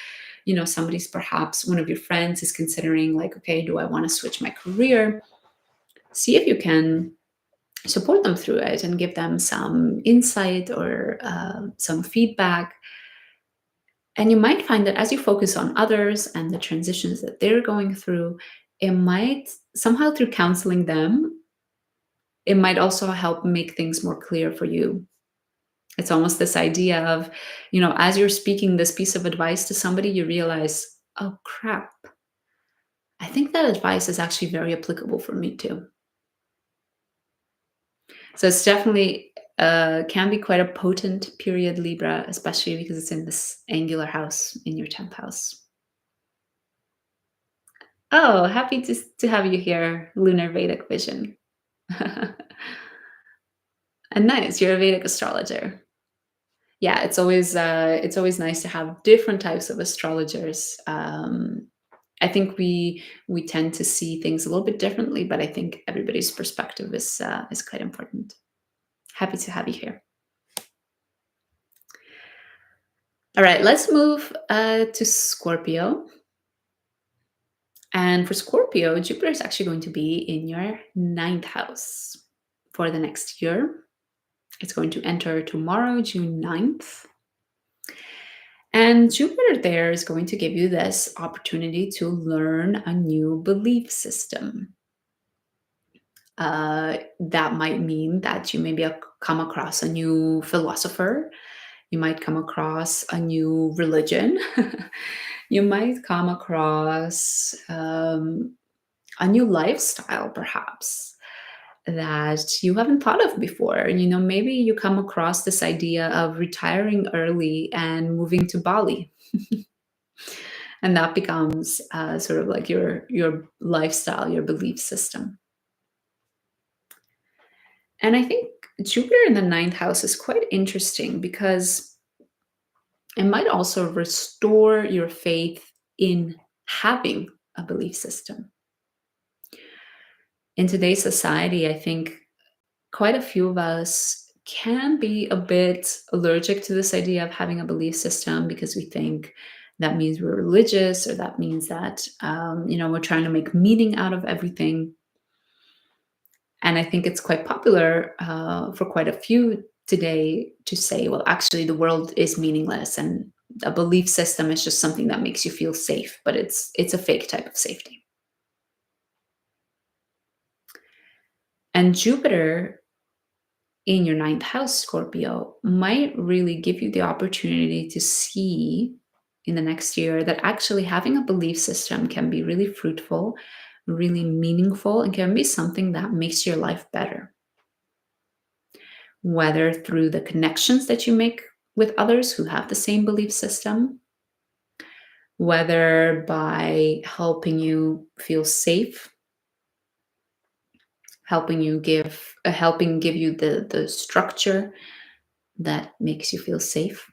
somebody's perhaps one of your friends is considering like, okay, do I want to switch my career? See if you can support them through it and give them some insight or some feedback. And you might find that as you focus on others and the transitions that they're going through, it might somehow through counseling them, it might also help make things more clear for you. It's almost this idea of, as you're speaking this piece of advice to somebody, you realize, oh crap, I think that advice is actually very applicable for me too. So it's definitely can be quite a potent period, Libra, especially because it's in this angular house in your 10th house. Oh, happy to have you here, Lunar Vedic Vision. And nice, you're a Vedic astrologer. Yeah, it's always nice to have different types of astrologers. I think we tend to see things a little bit differently, but I think everybody's perspective is quite important. Happy to have you here. All right, let's move to Scorpio. And for Scorpio, Jupiter is actually going to be in your 9th house for the next year. It's going to enter tomorrow, June 9th. And Jupiter there is going to give you this opportunity to learn a new belief system. That might mean that you maybe come across a new philosopher. You might come across a new religion. You might come across a new lifestyle, perhaps, that you haven't thought of before. Maybe you come across this idea of retiring early and moving to Bali. And that becomes sort of like your lifestyle, your belief system. And I think Jupiter in the 9th house is quite interesting because it might also restore your faith in having a belief system. In today's society, I think quite a few of us can be a bit allergic to this idea of having a belief system because we think that means we're religious, or that means that we're trying to make meaning out of everything. And I think it's quite popular for quite a few today to say, well, actually, the world is meaningless, and a belief system is just something that makes you feel safe, but it's a fake type of safety. And Jupiter in your ninth house, Scorpio, might really give you the opportunity to see in the next year that actually having a belief system can be really fruitful, really meaningful, and can be something that makes your life better. Whether through the connections that you make with others who have the same belief system, whether by helping you feel safe, helping give you the structure that makes you feel safe.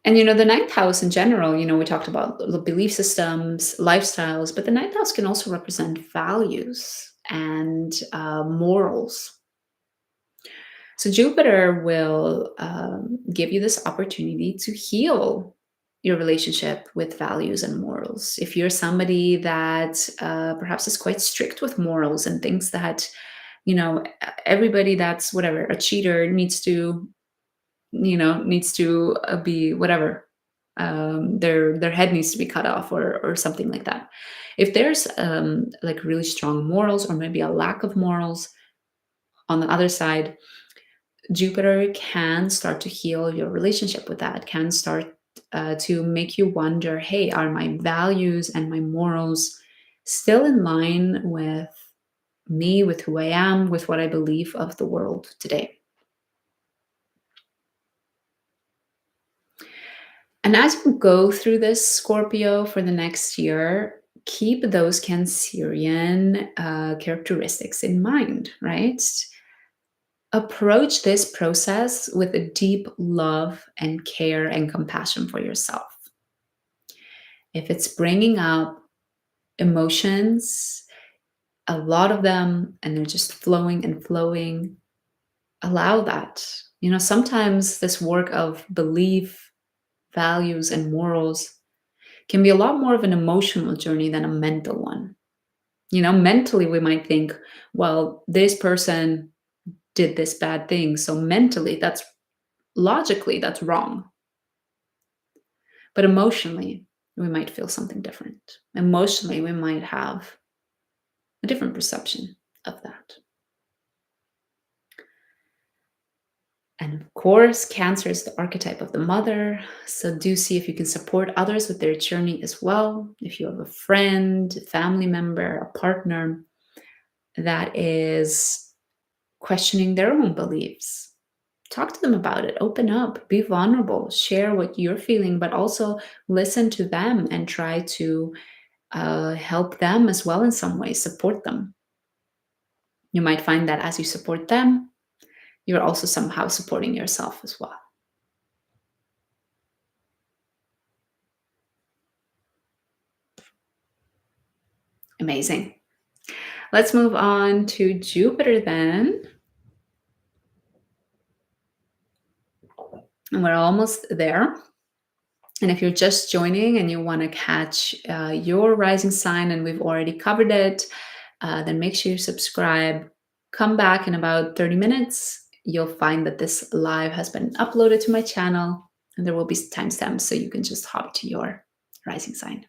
And the ninth house in general, we talked about the belief systems, lifestyles, but the ninth house can also represent values and morals. So Jupiter will give you this opportunity to heal your relationship with values and morals. If you're somebody that perhaps is quite strict with morals and thinks that, everybody that's whatever, a cheater needs to be whatever, their head needs to be cut off, or something like that. If there's like really strong morals, or maybe a lack of morals on the other side, Jupiter can start to heal your relationship with that, can start to make you wonder, hey, are my values and my morals still in line with me, with who I am, with what I believe of the world today? And as you go through this, Scorpio, for the next year, keep those Cancerian characteristics in mind, right? Approach this process with a deep love and care and compassion for yourself. If it's bringing up emotions, a lot of them, and they're just flowing and flowing, allow that. Sometimes this work of belief, values, and morals can be a lot more of an emotional journey than a mental one. Mentally, we might think, well, this person did this bad thing. So mentally, logically, that's wrong. But emotionally, we might feel something different. Emotionally, we might have a different perception of that. And of course, Cancer is the archetype of the mother. So do see if you can support others with their journey as well. If you have a friend, family member, a partner that is questioning their own beliefs, talk to them about it. Open up, be vulnerable, share what you're feeling, but also listen to them and try to help them as well in some way, support them. You might find that as you support them, you're also somehow supporting yourself as well. Amazing. Let's move on to Jupiter then. And we're almost there. And if you're just joining and you want to catch your rising sign, and we've already covered it, then make sure you subscribe. Come back in about 30 minutes. You'll find that this live has been uploaded to my channel, and there will be timestamps so you can just hop to your rising sign.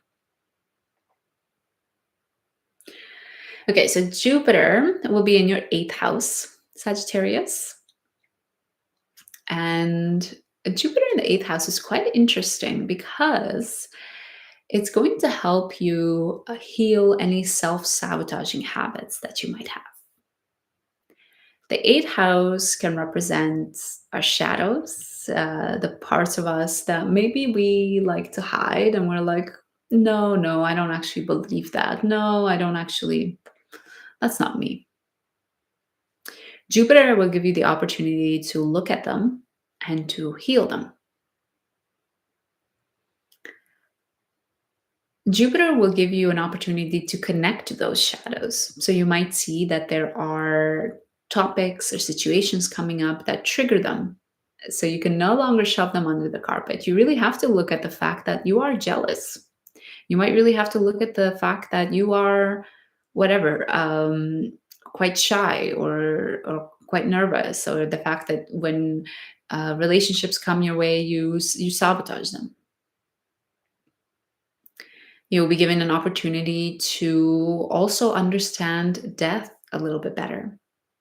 Okay, so Jupiter will be in your 8th house, Sagittarius. And Jupiter in the 8th house is quite interesting because it's going to help you heal any self-sabotaging habits that you might have. The 8th house can represent our shadows, the parts of us that maybe we like to hide, and we're like, no, I don't actually believe that. No, I don't actually, that's not me. Jupiter will give you the opportunity to look at them and to heal them. Jupiter will give you an opportunity to connect to those shadows. So you might see that there are topics or situations coming up that trigger them. So you can no longer shove them under the carpet. You really have to look at the fact that you are jealous. You might really have to look at the fact that you are whatever, quite shy or quite nervous, or the fact that when relationships come your way, you sabotage them. You'll be given an opportunity to also understand death a little bit better,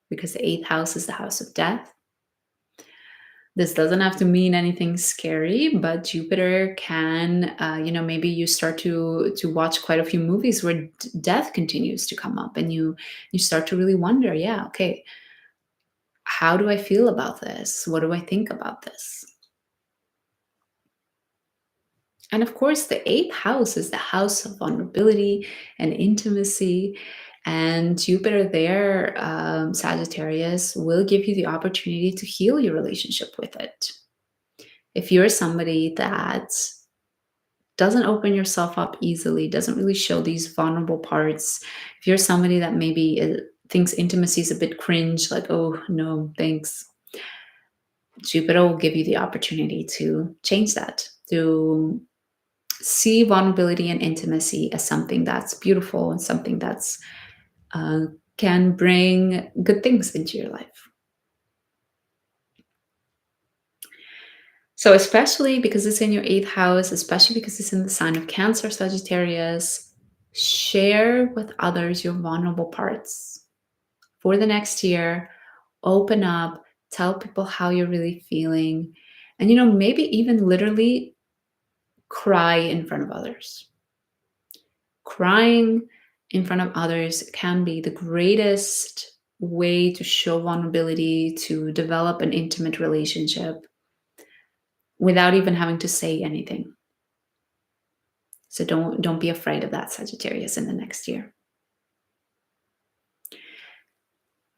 because the eighth house is the house of death. This doesn't have to mean anything scary, but Jupiter can, maybe you start to watch quite a few movies where death continues to come up, and you start to really wonder, yeah, okay, how do I feel about this? What do I think about this? And of course, the eighth house is the house of vulnerability and intimacy. And Jupiter there, Sagittarius, will give you the opportunity to heal your relationship with it. If you're somebody that doesn't open yourself up easily, doesn't really show these vulnerable parts, if you're somebody that maybe thinks intimacy is a bit cringe, like, oh, no, thanks, Jupiter will give you the opportunity to change that, to see vulnerability and intimacy as something that's beautiful and something that's uh, can bring good things into your life. So, especially because it's in your eighth house, especially because it's in the sign of Cancer, Sagittarius, share with others your vulnerable parts. For the next year, open up, tell people how you're really feeling, and maybe even literally cry in front of others. Crying in front of others can be the greatest way to show vulnerability, to develop an intimate relationship without even having to say anything. So don't be afraid of that, Sagittarius, in the next year.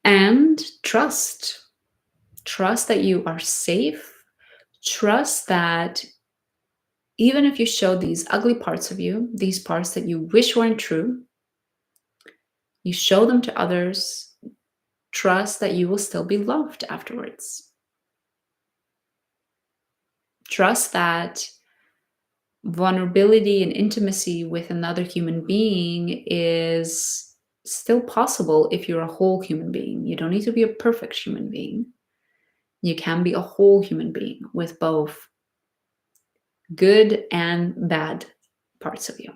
And trust. Trust that you are safe. Trust that even if you show these ugly parts of you, these parts that you wish weren't true, you show them to others, trust that you will still be loved afterwards. Trust that vulnerability and intimacy with another human being is still possible if you're a whole human being. You don't need to be a perfect human being. You can be a whole human being with both good and bad parts of you.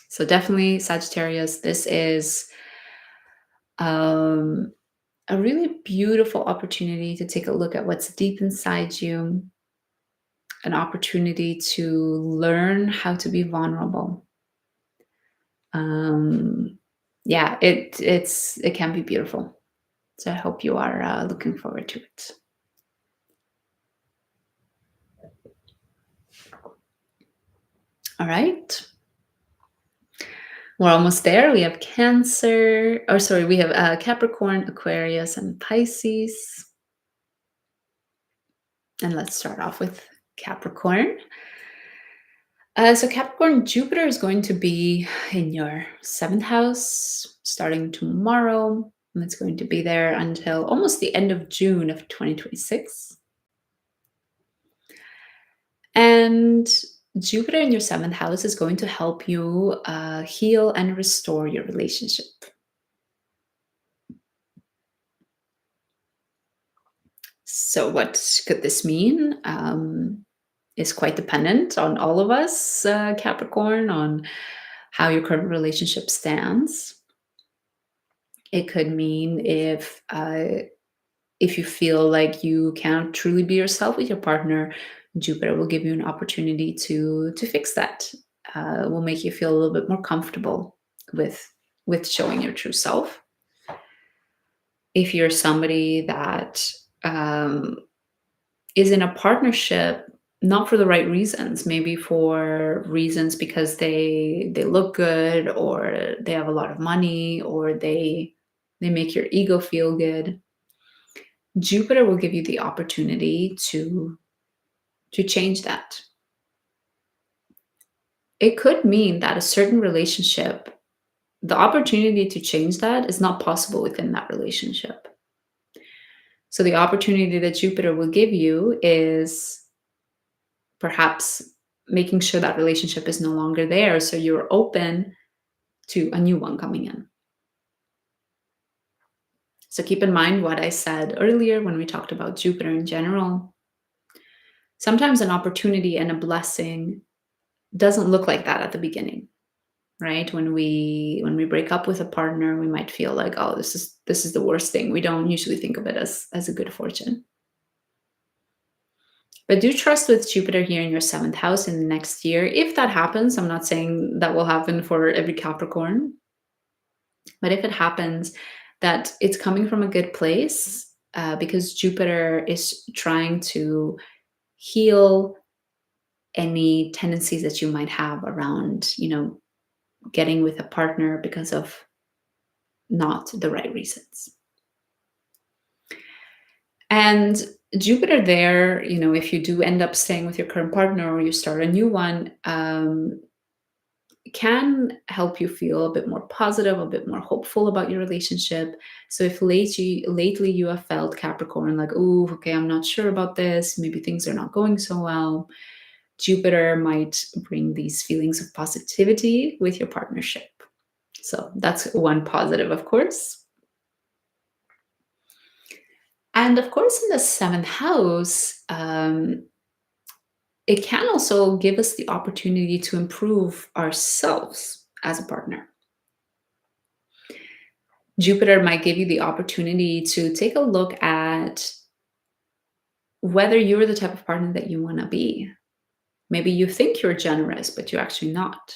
So definitely, Sagittarius, this is a really beautiful opportunity to take a look at what's deep inside you, an opportunity to learn how to be vulnerable. Yeah, it can be beautiful. So I hope you are looking forward to it. All right. We're almost there. We have Cancer, or sorry, we have Capricorn, Aquarius, and Pisces. And let's start off with Capricorn. So Capricorn, Jupiter is going to be in your seventh house starting tomorrow. And it's going to be there until almost the end of June of 2026. And Jupiter in your seventh house is going to help you heal and restore your relationship. So what could this mean? Is quite dependent on all of us, Capricorn, on how your current relationship stands. It could mean if you feel like you can't truly be yourself with your partner, Jupiter will give you an opportunity to fix that. Will make you feel a little bit more comfortable with showing your true self. If you're somebody that is in a partnership not for the right reasons, maybe for reasons because they look good, or they have a lot of money, or they make your ego feel good, Jupiter will give you the opportunity to change that. it could mean that a certain relationship, the opportunity to change that is not possible within that relationship. So the opportunity that Jupiter will give you is perhaps making sure that relationship is no longer there. So you're open to a new one coming in. So keep in mind what I said earlier when we talked about Jupiter in general. Sometimes an opportunity and a blessing doesn't look like that at the beginning, right? When we break up with a partner, we might feel like, oh, this is the worst thing. We don't usually think of it as a good fortune. But do trust with Jupiter here in your seventh house in the next year. If that happens, I'm not saying that will happen for every Capricorn, but if it happens, that it's coming from a good place, because Jupiter is trying to heal any tendencies that you might have around, getting with a partner because of not the right reasons. And Jupiter there, if you do end up staying with your current partner or you start a new one, can help you feel a bit more positive, a bit more hopeful about your relationship. So if lately you have felt, Capricorn, like, oh, okay, I'm not sure about this, maybe things are not going so well, Jupiter might bring these feelings of positivity with your partnership. So that's one positive, of course. And of course, in the seventh house, it can also give us the opportunity to improve ourselves as a partner. Jupiter might give you the opportunity to take a look at whether you're the type of partner that you want to be. Maybe you think you're generous, but you're actually not.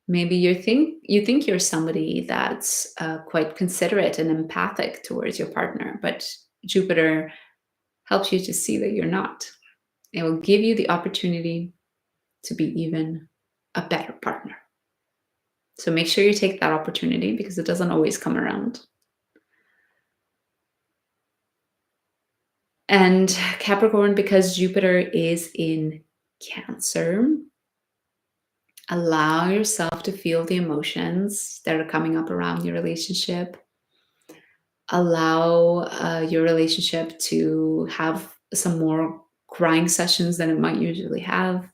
Maybe you think you're somebody that's quite considerate and empathic towards your partner, but Jupiter helps you to see that you're not. It will give you the opportunity to be even a better partner. So make sure you take that opportunity because it doesn't always come around. And Capricorn, because Jupiter is in Cancer, allow yourself to feel the emotions that are coming up around your relationship. Allow your relationship to have some more crying sessions than it might usually have.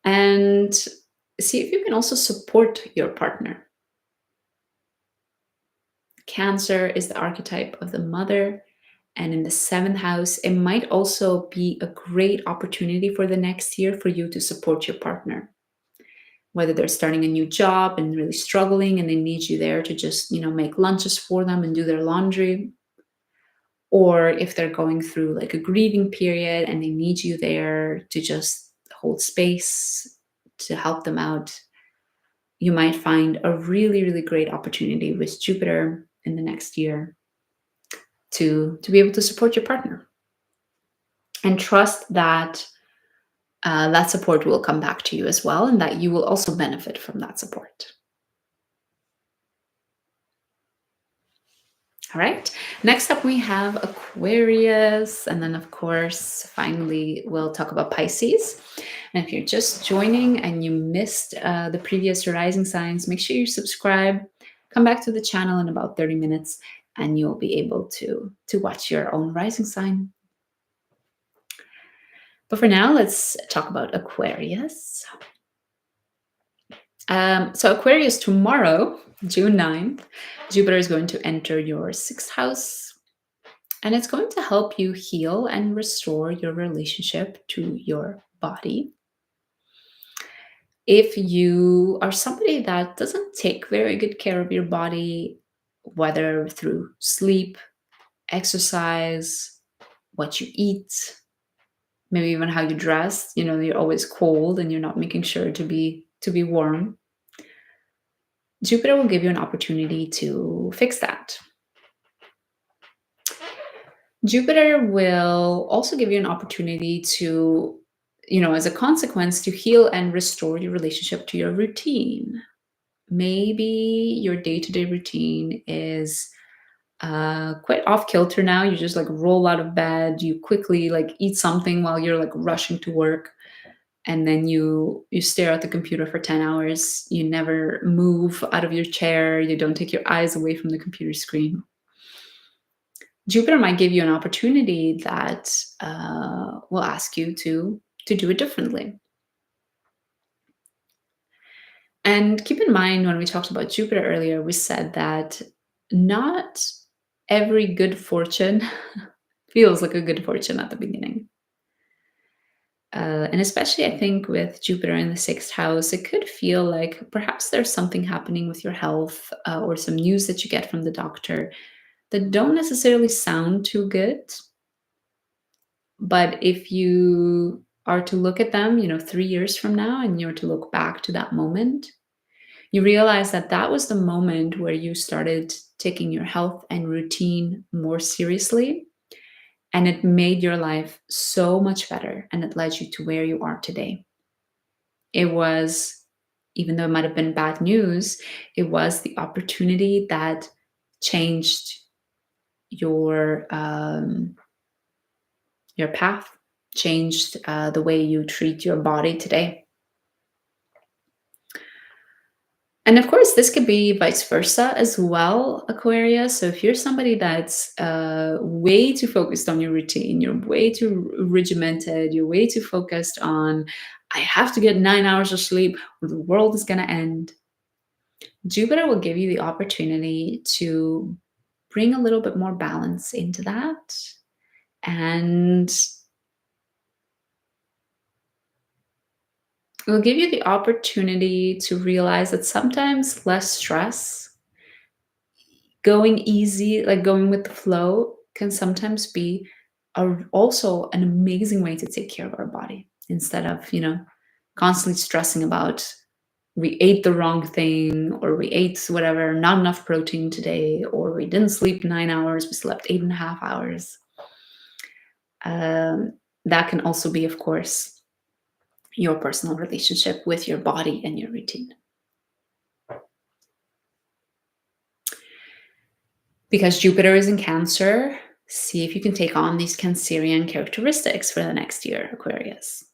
And see if you can also support your partner. Cancer is the archetype of the mother. And in the seventh house, it might also be a great opportunity for the next year for you to support your partner. Whether they're starting a new job and really struggling and they need you there to just, make lunches for them and do their laundry. Or if they're going through like a grieving period and they need you there to just hold space to help them out, you might find a really, really great opportunity with Jupiter in the next year to be able to support your partner. And trust that that support will come back to you as well, and that you will also benefit from that support. All right. Next up, we have Aquarius. And then, of course, finally, we'll talk about Pisces. And if you're just joining and you missed the previous rising signs, make sure you subscribe. Come back to the channel in about 30 minutes, and you'll be able to watch your own rising sign. But for now, let's talk about Aquarius. So Aquarius, tomorrow, June 9th, Jupiter is going to enter your sixth house, and it's going to help you heal and restore your relationship to your body. If you are somebody that doesn't take very good care of your body, whether through sleep, exercise, what you eat, maybe even how you dress, you're always cold and you're not making sure to be warm, Jupiter will give you an opportunity to fix that. Jupiter will also give you an opportunity to, as a consequence, to heal and restore your relationship to your routine. Maybe your day-to-day routine is quite off kilter now. You just like roll out of bed, you quickly like eat something while you're like rushing to work. and then you stare at the computer for 10 hours. You never move out of your chair. You don't take your eyes away from the computer screen. Jupiter might give you an opportunity that will ask you to do it differently. And keep in mind, when we talked about Jupiter earlier, we said that not every good fortune feels like a good fortune at the beginning. And especially, I think, with Jupiter in the sixth house, it could feel like perhaps there's something happening with your health, or some news that you get from the doctor that don't necessarily sound too good. But if you are to look at them, 3 years from now, and you're to look back to that moment, you realize that that was the moment where you started taking your health and routine more seriously. And it made your life so much better, and it led you to where you are today. It was, even though it might have been bad news, it was the opportunity that changed your path, changed the way you treat your body today. And of course, this could be vice versa as well, Aquarius. So if you're somebody that's way too focused on your routine, you're way too regimented, you're way too focused on, I have to get 9 hours of sleep or the world is going to end, Jupiter will give you the opportunity to bring a little bit more balance into that. And it will give you the opportunity to realize that sometimes less stress, going easy, like going with the flow, can sometimes be also an amazing way to take care of our body, instead of, constantly stressing about, we ate the wrong thing, or we ate whatever, not enough protein today, or we didn't sleep 9 hours, we slept 8.5 hours. That can also be, of course, your personal relationship with your body and your routine. Because Jupiter is in Cancer, see if you can take on these Cancerian characteristics for the next year, Aquarius.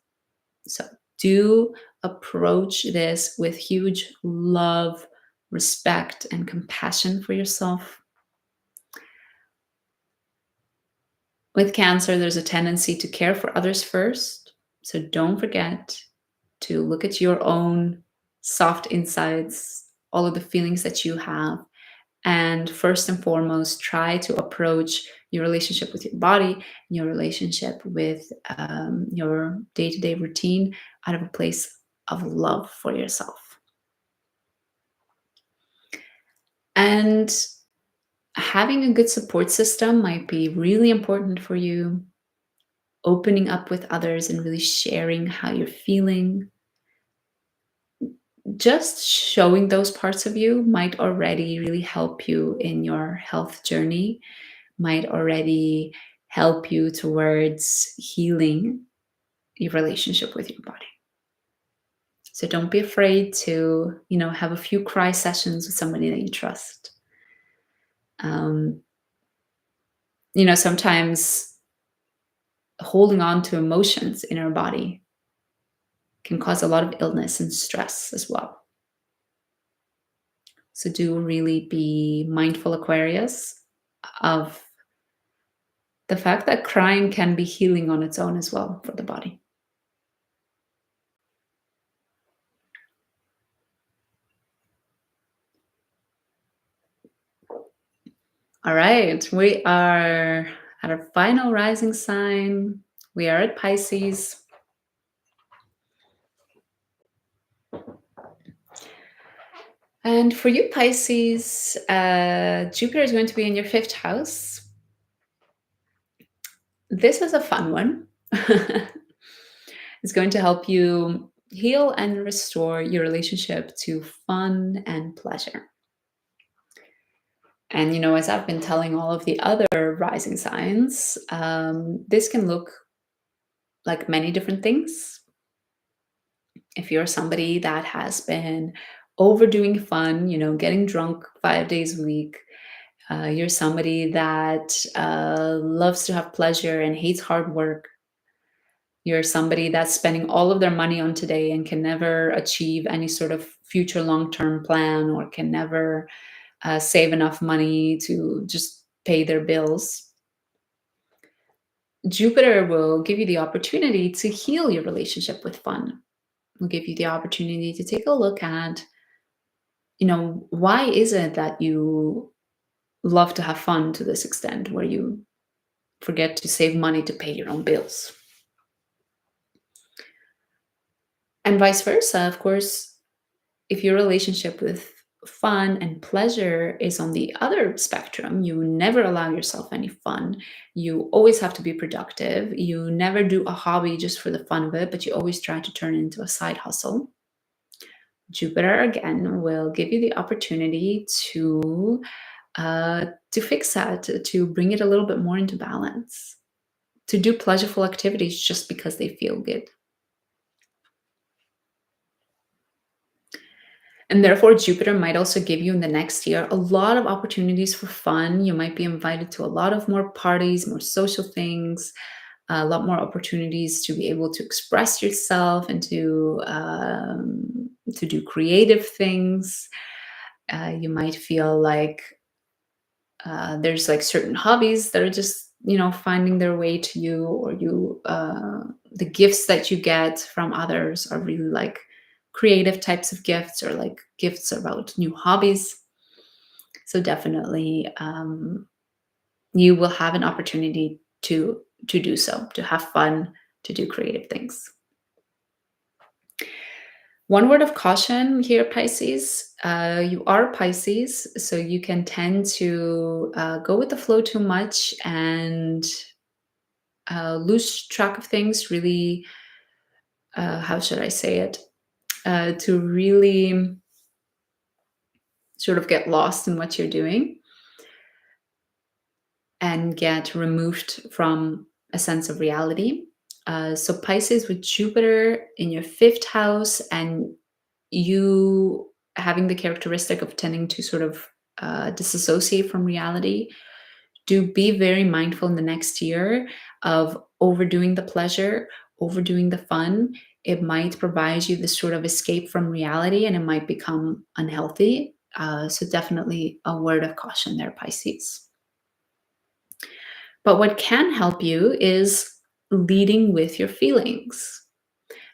So do approach this with huge love, respect, and compassion for yourself. With Cancer, there's a tendency to care for others first. So don't forget to look at your own soft insides, all of the feelings that you have. And first and foremost, try to approach your relationship with your body, your relationship with your day-to-day routine out of a place of love for yourself. And having a good support system might be really important for you. Opening up with others and really sharing how you're feeling. Just showing those parts of you might already really help you in your health journey, might already help you towards healing your relationship with your body. So don't be afraid to, have a few cry sessions with somebody that you trust. Sometimes holding on to emotions in our body can cause a lot of illness and stress as well. So do really be mindful, Aquarius, of the fact that crying can be healing on its own as well for the body. All right, we are at our final rising sign. We are at Pisces. And for you, Pisces, Jupiter is going to be in your 5th house. This is a fun one. It's going to help you heal and restore your relationship to fun and pleasure. And, as I've been telling all of the other rising signs, this can look like many different things. If you're somebody that has been overdoing fun, getting drunk 5 days a week, you're somebody that loves to have pleasure and hates hard work, You're somebody that's spending all of their money on today and can never achieve any sort of future long-term plan, or can never save enough money to just pay their bills. Jupiter will give you the opportunity to heal your relationship with fun. Will give you the opportunity to take a look at, why is it that you love to have fun to this extent where you forget to save money to pay your own bills? And vice versa, of course, if your relationship with fun and pleasure is on the other spectrum, you never allow yourself any fun. You always have to be productive. You never do a hobby just for the fun of it, but you always try to turn it into a side hustle. Jupiter again will give you the opportunity to fix that, to bring it a little bit more into balance, to do pleasureful activities just because they feel good. And therefore, Jupiter might also give you in the next year a lot of opportunities for fun. You might be invited to a lot of more parties, more social things, a lot more opportunities to be able to express yourself and to do creative things. You might feel like there's like certain hobbies that are just finding their way to you, or the gifts that you get from others are really like creative types of gifts, or like gifts about new hobbies. So definitely, you will have an opportunity to do so, to have fun, to do creative things. One word of caution here, Pisces. You are Pisces, so you can tend to go with the flow too much and lose track of things. Really, how should I say it? To really sort of get lost in what you're doing and get removed from a sense of reality. So Pisces with Jupiter in your fifth house, and you having the characteristic of tending to sort of disassociate from reality, do be very mindful in the next year of overdoing the pleasure, overdoing the fun. It might provide you this sort of escape from reality, and it might become unhealthy. So definitely a word of caution there, Pisces. But what can help you is leading with your feelings.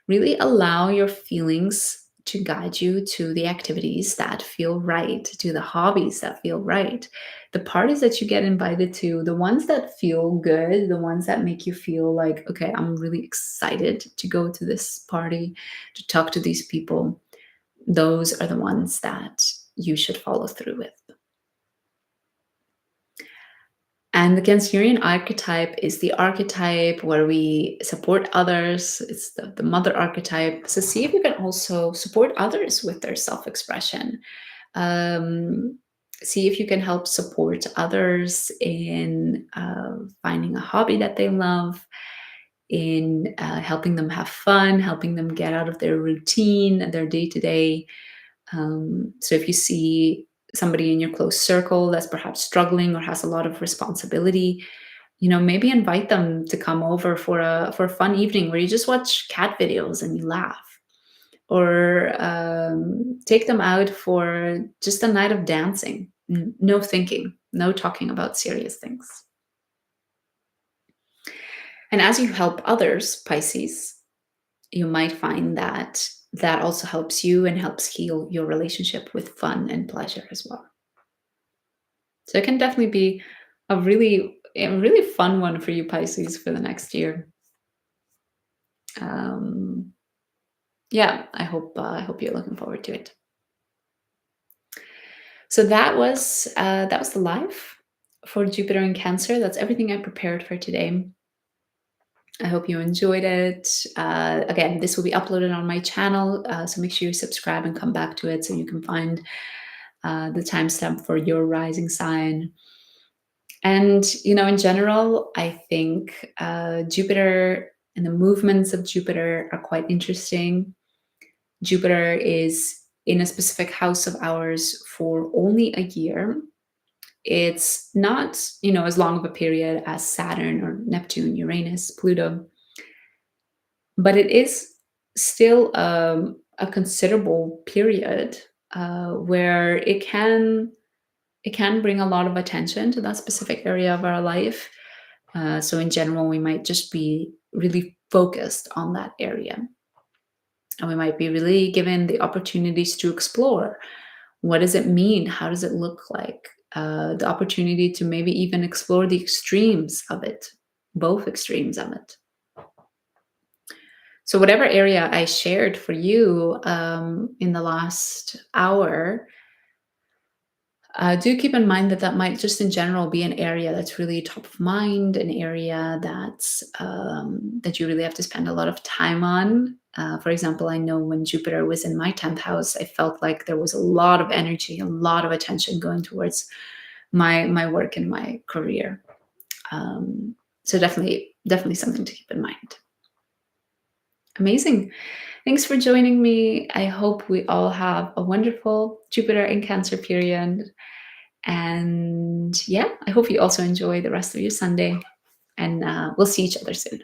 Really allow your feelings to guide you to the activities that feel right, to the hobbies that feel right, the parties that you get invited to, the ones that feel good, the ones that make you feel like, okay, I'm really excited to go to this party, to talk to these people. Those are the ones that you should follow through with. And the Cancerian archetype is the archetype where we support others. It's the mother archetype. So see if you can also support others with their self-expression. Um, See if you can help support others in finding a hobby that they love, in helping them have fun, helping them get out of their routine, their day-to-day. So if you see somebody in your close circle that's perhaps struggling or has a lot of responsibility, maybe invite them to come over for a fun evening where you just watch cat videos and you laugh, or take them out for just a night of dancing. No thinking, no talking about serious things. And as you help others, Pisces, you might find that that also helps you and helps heal your relationship with fun and pleasure as well. So it can definitely be a really fun one for you, Pisces, for the next year. Um, yeah, I hope you're looking forward to it. So that was the live for Jupiter in Cancer. That's everything I prepared for today. I hope you enjoyed it. Again, this will be uploaded on my channel, so make sure you subscribe and come back to it so you can find the timestamp for your rising sign. And in general, I think Jupiter and the movements of Jupiter are quite interesting. Jupiter is in a specific house of ours for only a year. It's not as long of a period as Saturn or Neptune, Uranus, Pluto. but it is still a considerable period where it can bring a lot of attention to that specific area of our life. So in general, we might just be really focused on that area. And we might be really given the opportunities to explore. What does it mean? How does it look like? The opportunity to maybe even explore the extremes of it, both extremes of it. So, whatever area I shared for you in the last hour, do keep in mind that that might just in general be an area that's really top of mind, an area that's that you really have to spend a lot of time on. For example, I know when Jupiter was in my 10th house, I felt like there was a lot of energy, a lot of attention going towards my work and my career. So definitely something to keep in mind. Amazing. Thanks for joining me. I hope we all have a wonderful Jupiter in Cancer period. And yeah, I hope you also enjoy the rest of your Sunday. And we'll see each other soon.